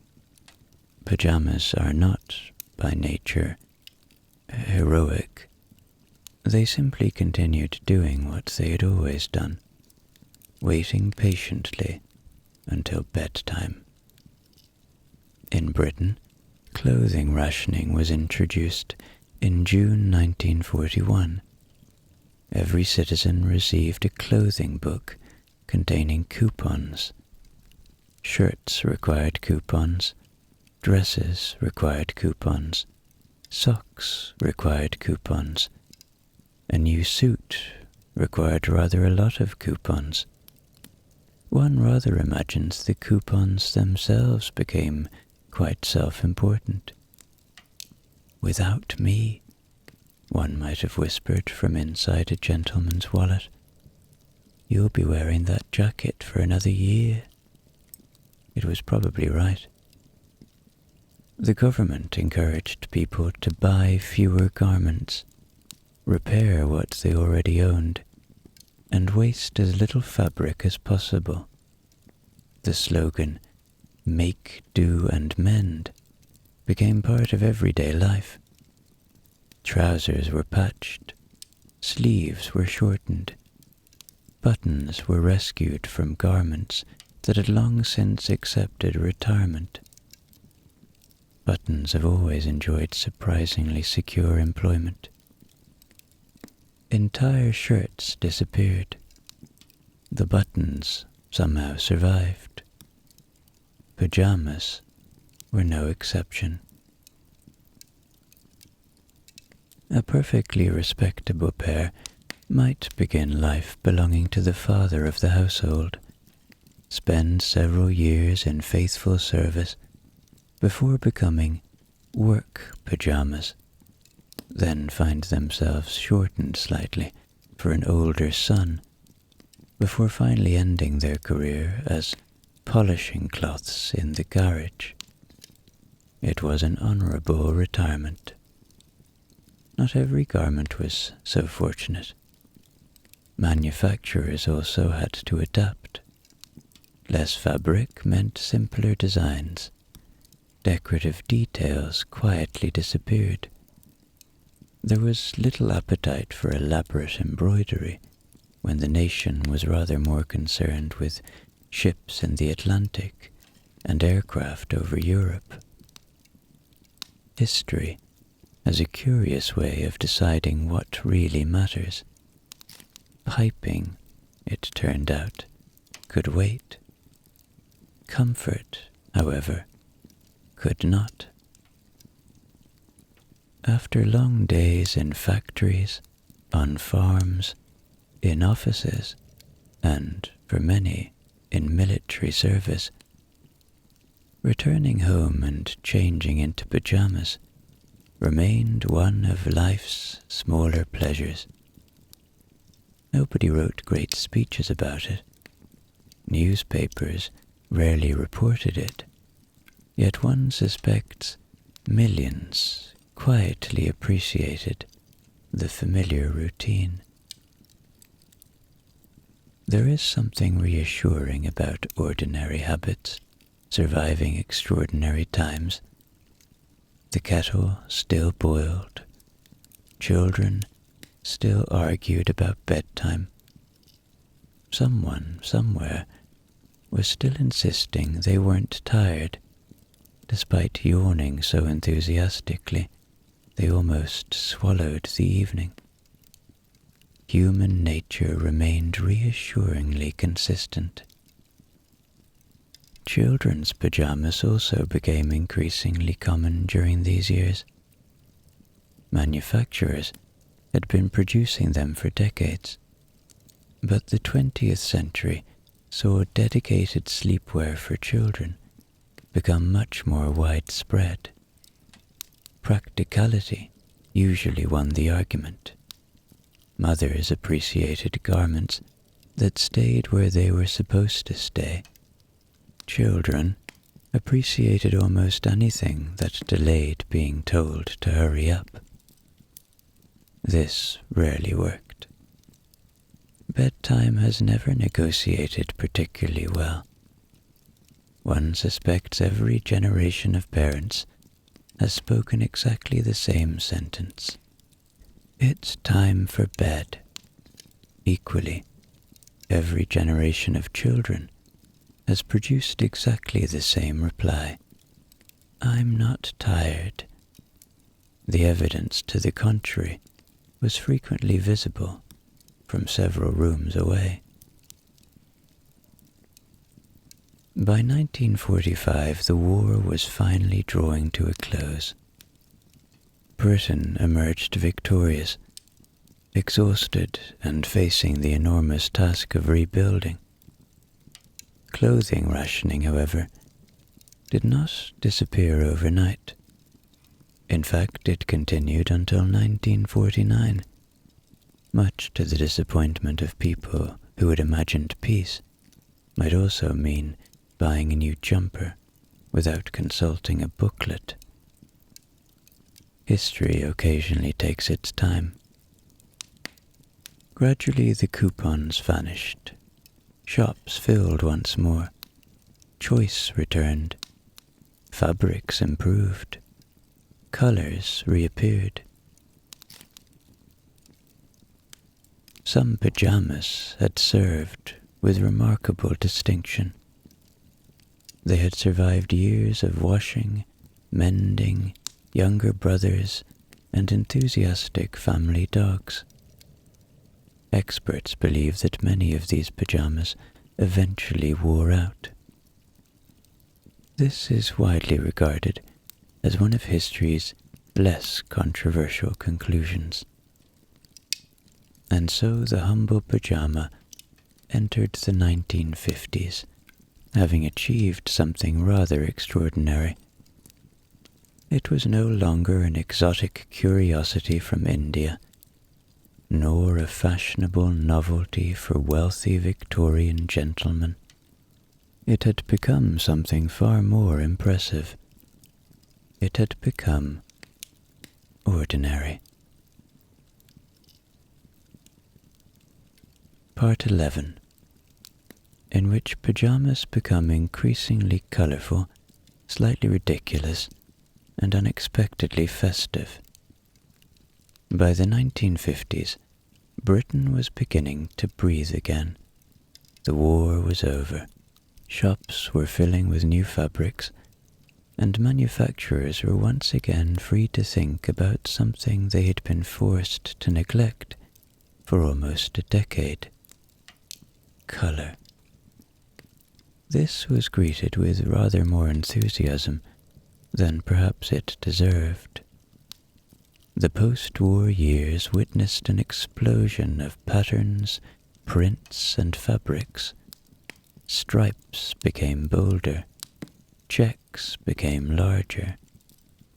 Pajamas are not, by nature, heroic. They simply continued doing what they had always done, waiting patiently until bedtime. In Britain, clothing rationing was introduced in June 1941. Every citizen received a clothing book containing coupons. Shirts required coupons, dresses required coupons, socks required coupons. A new suit required rather a lot of coupons. One rather imagines the coupons themselves became quite self-important. "Without me," one might have whispered from inside a gentleman's wallet, "you'll be wearing that jacket for another year." It was probably right. The government encouraged people to buy fewer garments, repair what they already owned, and waste as little fabric as possible. The slogan, "Make, do, and mend," became part of everyday life. Trousers were patched, sleeves were shortened, buttons were rescued from garments that had long since accepted retirement. Buttons have always enjoyed surprisingly secure employment. Entire shirts disappeared. The buttons somehow survived. Pajamas were no exception. A perfectly respectable pair might begin life belonging to the father of the household, spend several years in faithful service before becoming work pajamas, then find themselves shortened slightly for an older son, before finally ending their career as polishing cloths in the garage. It was an honourable retirement. Not not every garment was so fortunate. Manufacturers also had to adapt. Less fabric meant simpler designs. Decorative details quietly disappeared. There was little appetite for elaborate embroidery when the nation was rather more concerned with ships in the Atlantic and aircraft over Europe. History has a curious way of deciding what really matters. Piping, it turned out, could wait. Comfort, however, could not. After long days in factories, on farms, in offices, and, for many, in military service, returning home and changing into pajamas remained one of life's smaller pleasures. Nobody wrote great speeches about it. Newspapers rarely reported it, yet one suspects millions quietly appreciated the familiar routine. There is something reassuring about ordinary habits surviving extraordinary times. The kettle still boiled. Children still argued about bedtime. Someone, somewhere, was still insisting they weren't tired, despite yawning so enthusiastically they almost swallowed the evening. Human nature remained reassuringly consistent. Children's pajamas also became increasingly common during these years. Manufacturers had been producing them for decades, but the 20th century saw dedicated sleepwear for children become much more widespread. Practicality usually won the argument. Mothers appreciated garments that stayed where they were supposed to stay. Children appreciated almost anything that delayed being told to hurry up. This rarely worked. Bedtime has never negotiated particularly well. One suspects every generation of parents has spoken exactly the same sentence. It's time for bed. Equally, every generation of children has produced exactly the same reply. I'm not tired. The evidence to the contrary was frequently visible from several rooms away. By 1945, the war was finally drawing to a close. Britain emerged victorious, exhausted and facing the enormous task of rebuilding. Clothing rationing, however, did not disappear overnight. In fact, it continued until 1949, much to the disappointment of people who had imagined peace might also mean buying a new jumper without consulting a booklet. History occasionally takes its time. Gradually the coupons vanished. Shops filled once more. Choice returned. Fabrics improved. Colors reappeared. Some pajamas had served with remarkable distinction. They had survived years of washing, mending, younger brothers, and enthusiastic family dogs. Experts believe that many of these pajamas eventually wore out. This is widely regarded as one of history's less controversial conclusions. And so the humble pajama entered the 1950s, having achieved something rather extraordinary. It was no longer an exotic curiosity from India, nor a fashionable novelty for wealthy Victorian gentlemen. It had become something far more impressive. It had become ordinary. Part 11, in which pajamas become increasingly colorful, slightly ridiculous, and unexpectedly festive. By the 1950s, Britain was beginning to breathe again. The war was over, shops were filling with new fabrics, and manufacturers were once again free to think about something they had been forced to neglect for almost a decade: color. This was greeted with rather more enthusiasm than perhaps it deserved. The post-war years witnessed an explosion of patterns, prints, and fabrics. Stripes became bolder, checks became larger,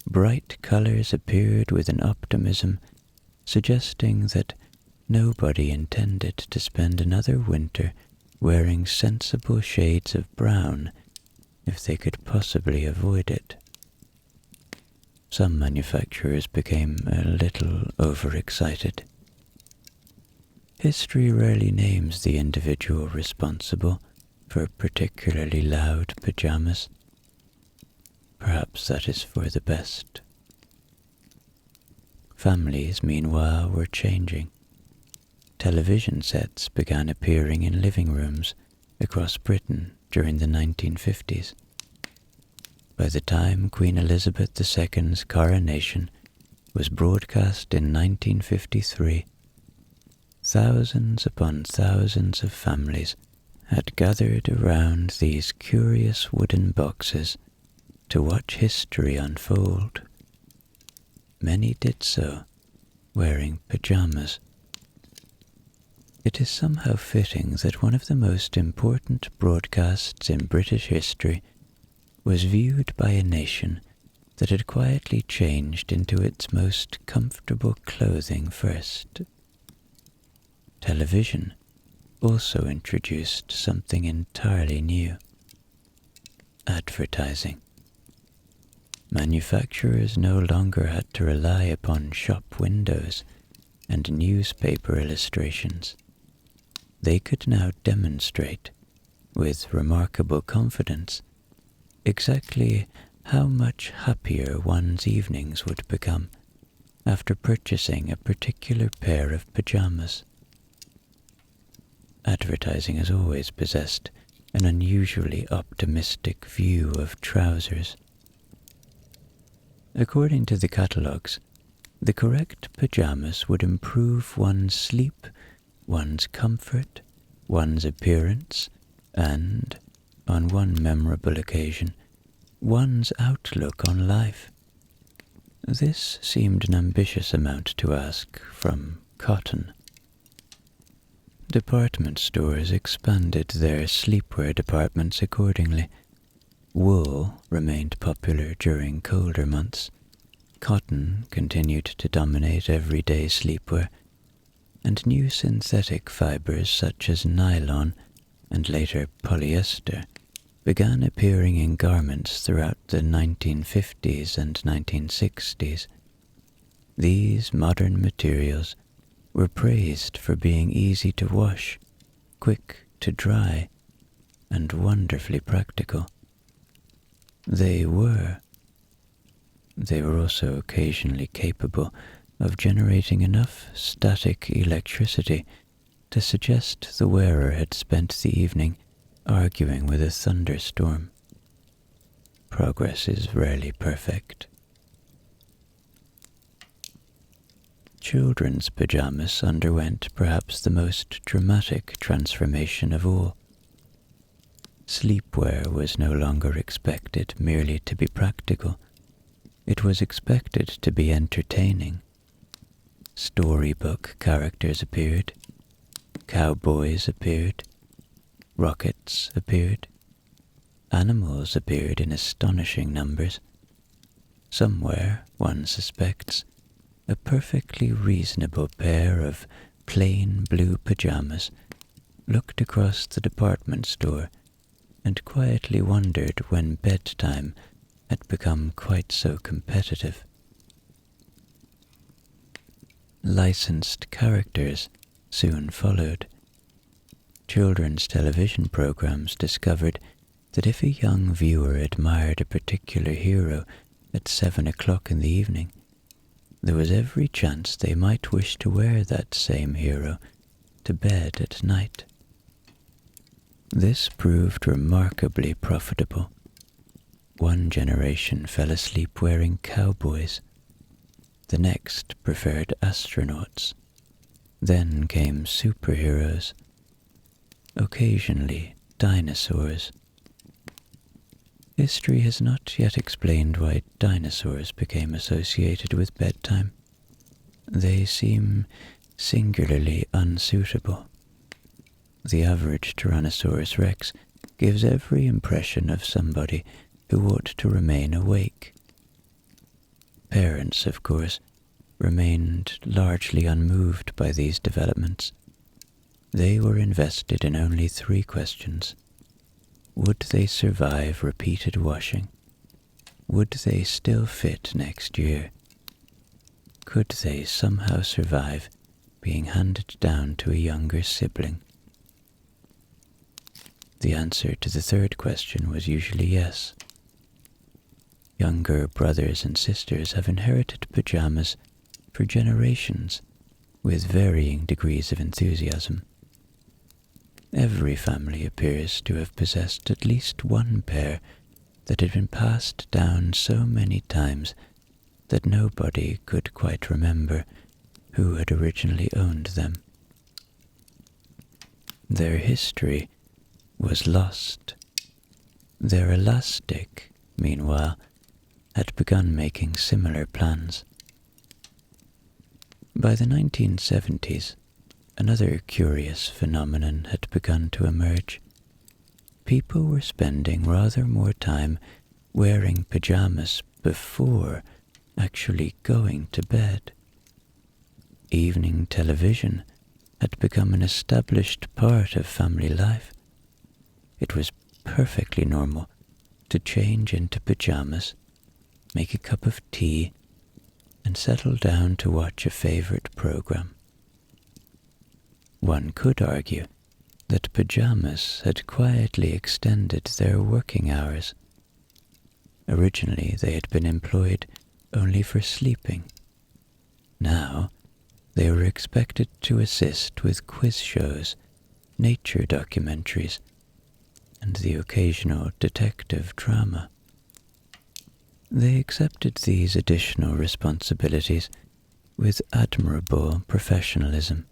bright colors appeared with an optimism suggesting that nobody intended to spend another winter wearing sensible shades of brown if they could possibly avoid it. Some manufacturers became a little overexcited. History rarely names the individual responsible for particularly loud pajamas. Perhaps that is for the best. Families, meanwhile, were changing. Television sets began appearing in living rooms across Britain during the 1950s. By the time Queen Elizabeth II's coronation was broadcast in 1953, thousands upon thousands of families had gathered around these curious wooden boxes to watch history unfold. Many did so wearing pajamas. It is somehow fitting that one of the most important broadcasts in British history was viewed by a nation that had quietly changed into its most comfortable clothing first. Television also introduced something entirely new: advertising. Manufacturers no longer had to rely upon shop windows and newspaper illustrations. They could now demonstrate, with remarkable confidence, exactly how much happier one's evenings would become after purchasing a particular pair of pajamas. Advertising has always possessed an unusually optimistic view of trousers. According to the catalogues, the correct pajamas would improve one's sleep, one's comfort, one's appearance, and, on one memorable occasion, one's outlook on life. This seemed an ambitious amount to ask from cotton. Department stores expanded their sleepwear departments accordingly. Wool remained popular during colder months. Cotton continued to dominate everyday sleepwear, and new synthetic fibers such as nylon and later polyester began appearing in garments throughout the 1950s and 1960s. These modern materials were praised for being easy to wash, quick to dry, and wonderfully practical. They were also occasionally capable of generating enough static electricity to suggest the wearer had spent the evening arguing with a thunderstorm. Progress is rarely perfect. Children's pajamas underwent perhaps the most dramatic transformation of all. Sleepwear was no longer expected merely to be practical. It was expected to be entertaining. Storybook characters appeared, cowboys appeared, rockets appeared, animals appeared in astonishing numbers. Somewhere, one suspects, a perfectly reasonable pair of plain blue pajamas looked across the department store and quietly wondered when bedtime had become quite so competitive. Licensed characters soon followed, children's television programs discovered that if a young viewer admired a particular hero at 7 o'clock in the evening, there was every chance they might wish to wear that same hero to bed at night. This proved remarkably profitable. One generation fell asleep wearing cowboys. The next preferred astronauts. Then came superheroes. Occasionally, dinosaurs. History has not yet explained why dinosaurs became associated with bedtime. They seem singularly unsuitable. The average Tyrannosaurus rex gives every impression of somebody who ought to remain awake. Parents, of course, remained largely unmoved by these developments. They were invested in only 3 questions. Would they survive repeated washing? Would they still fit next year? Could they somehow survive being handed down to a younger sibling? The answer to the 3rd question was usually yes. Younger brothers and sisters have inherited pajamas for generations with varying degrees of enthusiasm. Every family appears to have possessed at least one pair that had been passed down so many times that nobody could quite remember who had originally owned them. Their history was lost. Their elastic, meanwhile, had begun making similar plans. By the 1970s, another curious phenomenon had begun to emerge. People were spending rather more time wearing pajamas before actually going to bed. Evening television had become an established part of family life. It was perfectly normal to change into pajamas, make a cup of tea, and settle down to watch a favorite program. One could argue that pajamas had quietly extended their working hours. Originally, they had been employed only for sleeping. Now, they were expected to assist with quiz shows, nature documentaries, and the occasional detective drama. They accepted these additional responsibilities with admirable professionalism.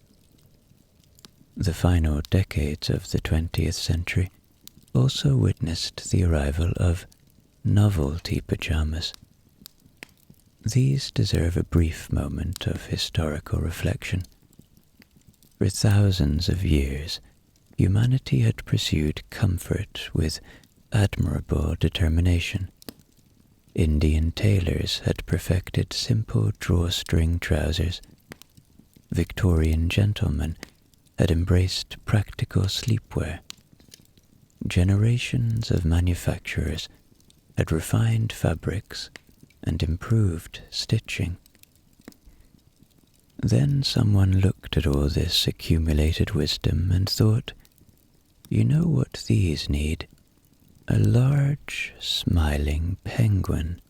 The final decades of the 20th century also witnessed the arrival of novelty pajamas. These deserve a brief moment of historical reflection. For thousands of years, humanity had pursued comfort with admirable determination. Indian tailors had perfected simple drawstring trousers. Victorian gentlemen had embraced practical sleepwear. Generations of manufacturers had refined fabrics and improved stitching. Then someone looked at all this accumulated wisdom and thought, you know what these need? A large, smiling penguin.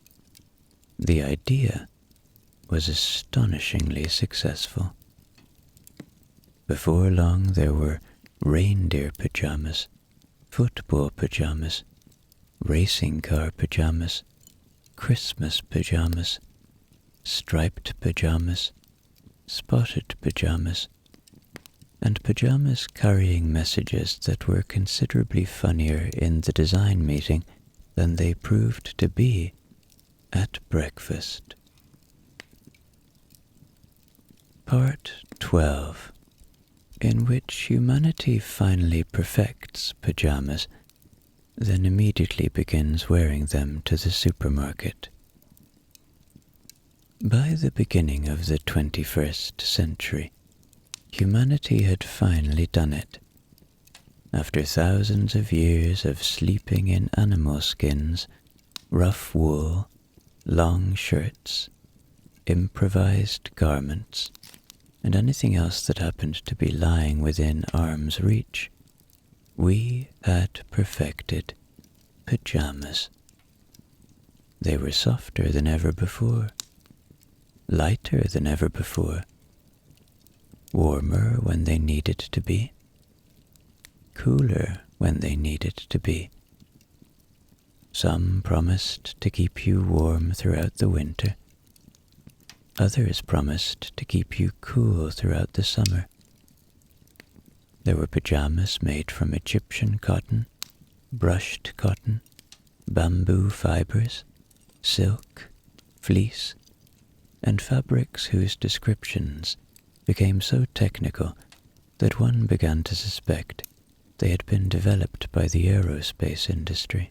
The idea was astonishingly successful. Before long there were reindeer pajamas, football pajamas, racing car pajamas, Christmas pajamas, striped pajamas, spotted pajamas, and pajamas carrying messages that were considerably funnier in the design meeting than they proved to be at breakfast. Part 12, in which humanity finally perfects pajamas, then immediately begins wearing them to the supermarket. By the beginning of the 21st century, humanity had finally done it. After thousands of years of sleeping in animal skins, rough wool, long shirts, improvised garments, and anything else that happened to be lying within arm's reach, we had perfected pajamas. They were softer than ever before, lighter than ever before, warmer when they needed to be, cooler when they needed to be. Some promised to keep you warm throughout the winter. Others promised to keep you cool throughout the summer. There were pajamas made from Egyptian cotton, brushed cotton, bamboo fibers, silk, fleece, and fabrics whose descriptions became so technical that one began to suspect they had been developed by the aerospace industry.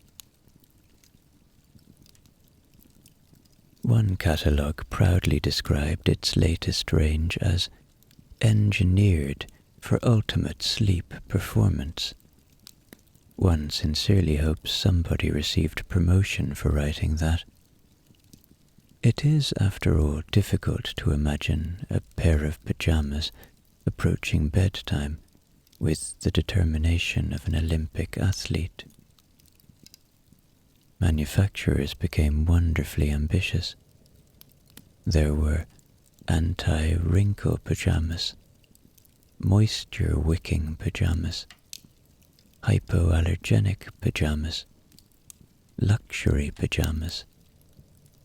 One catalogue proudly described its latest range as engineered for ultimate sleep performance. One sincerely hopes somebody received promotion for writing that. It is, after all, difficult to imagine a pair of pajamas approaching bedtime with the determination of an Olympic athlete. Manufacturers became wonderfully ambitious. There were anti-wrinkle pajamas, moisture-wicking pajamas, hypoallergenic pajamas, luxury pajamas,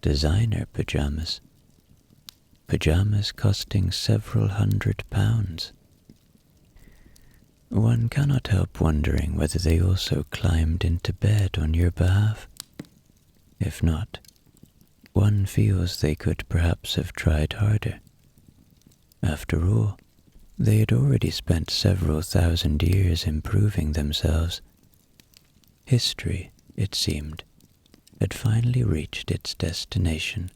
designer pajamas, pajamas costing several £100s. One cannot help wondering whether they also climbed into bed on your behalf. If not, one feels they could perhaps have tried harder. After all, they had already spent several thousand years improving themselves. History, it seemed, had finally reached its destination.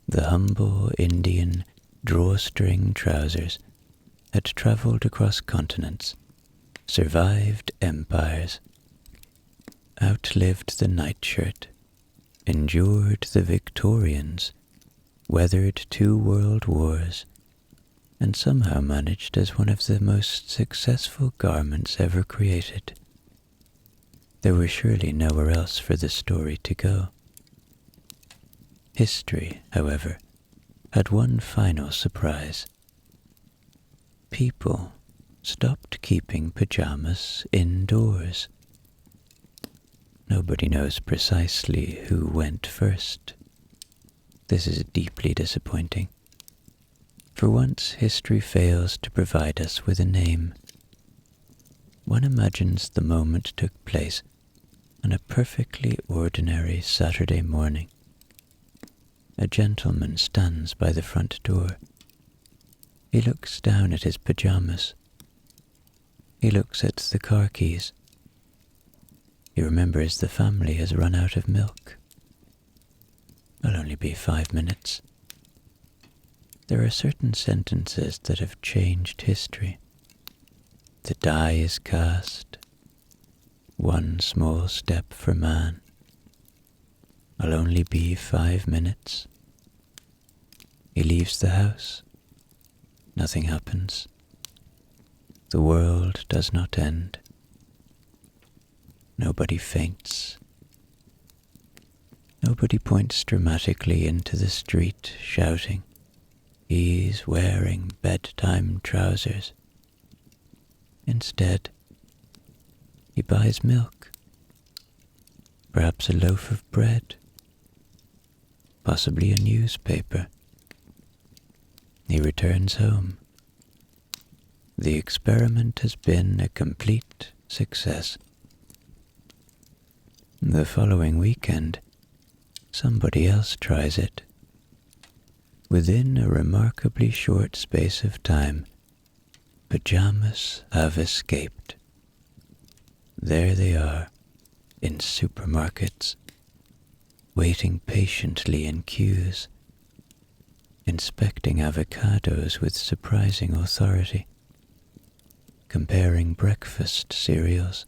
The humble Indian drawstring trousers had travelled across continents, survived empires, outlived the nightshirt, endured the Victorians, weathered 2 world wars, and somehow managed as one of the most successful garments ever created. There was surely nowhere else for the story to go. History, however, had one final surprise. People stopped keeping pajamas indoors. Nobody knows precisely who went first. This is deeply disappointing. For once, history fails to provide us with a name. One imagines the moment took place on a perfectly ordinary Saturday morning. A gentleman stands by the front door. He looks down at his pajamas. He looks at the car keys. He remembers the family has run out of milk. I'll only be 5 minutes. There are certain sentences that have changed history. The die is cast. One small step for man. I'll only be 5 minutes. He leaves the house. Nothing happens. The world does not end. Nobody faints. Nobody points dramatically into the street shouting, "He's wearing bedtime trousers." Instead, he buys milk, perhaps a loaf of bread, possibly a newspaper. He returns home. The experiment has been a complete success. The following weekend, somebody else tries it. Within a remarkably short space of time, pajamas have escaped. There they are, in supermarkets, waiting patiently in queues, inspecting avocados with surprising authority, comparing breakfast cereals,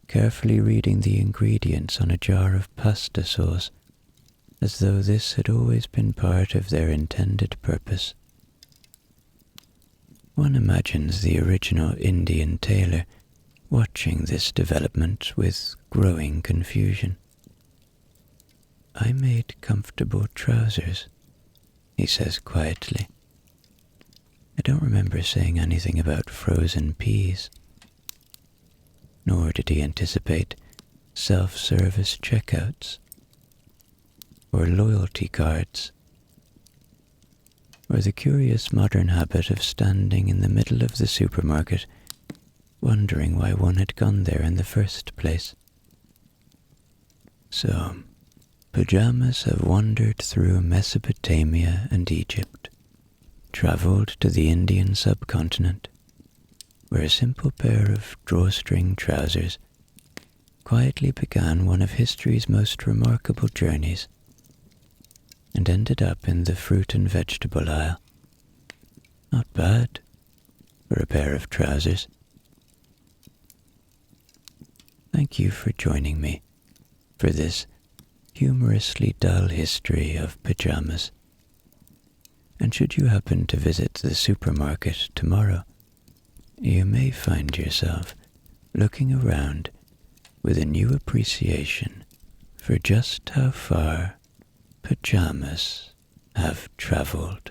carefully reading the ingredients on a jar of pasta sauce, as though this had always been part of their intended purpose. One imagines the original Indian tailor watching this development with growing confusion. "I made comfortable trousers," he says quietly. "I don't remember saying anything about frozen peas." Nor did he anticipate self-service checkouts, or loyalty cards, or the curious modern habit of standing in the middle of the supermarket wondering why one had gone there in the first place. So, Pajamas have wandered through Mesopotamia and Egypt, traveled to the Indian subcontinent, where a simple pair of drawstring trousers quietly began one of history's most remarkable journeys, and ended up in the fruit and vegetable aisle. Not bad for a pair of trousers. Thank you for joining me for this humorously dull history of pajamas. And should you happen to visit the supermarket tomorrow, you may find yourself looking around with a new appreciation for just how far pajamas have traveled.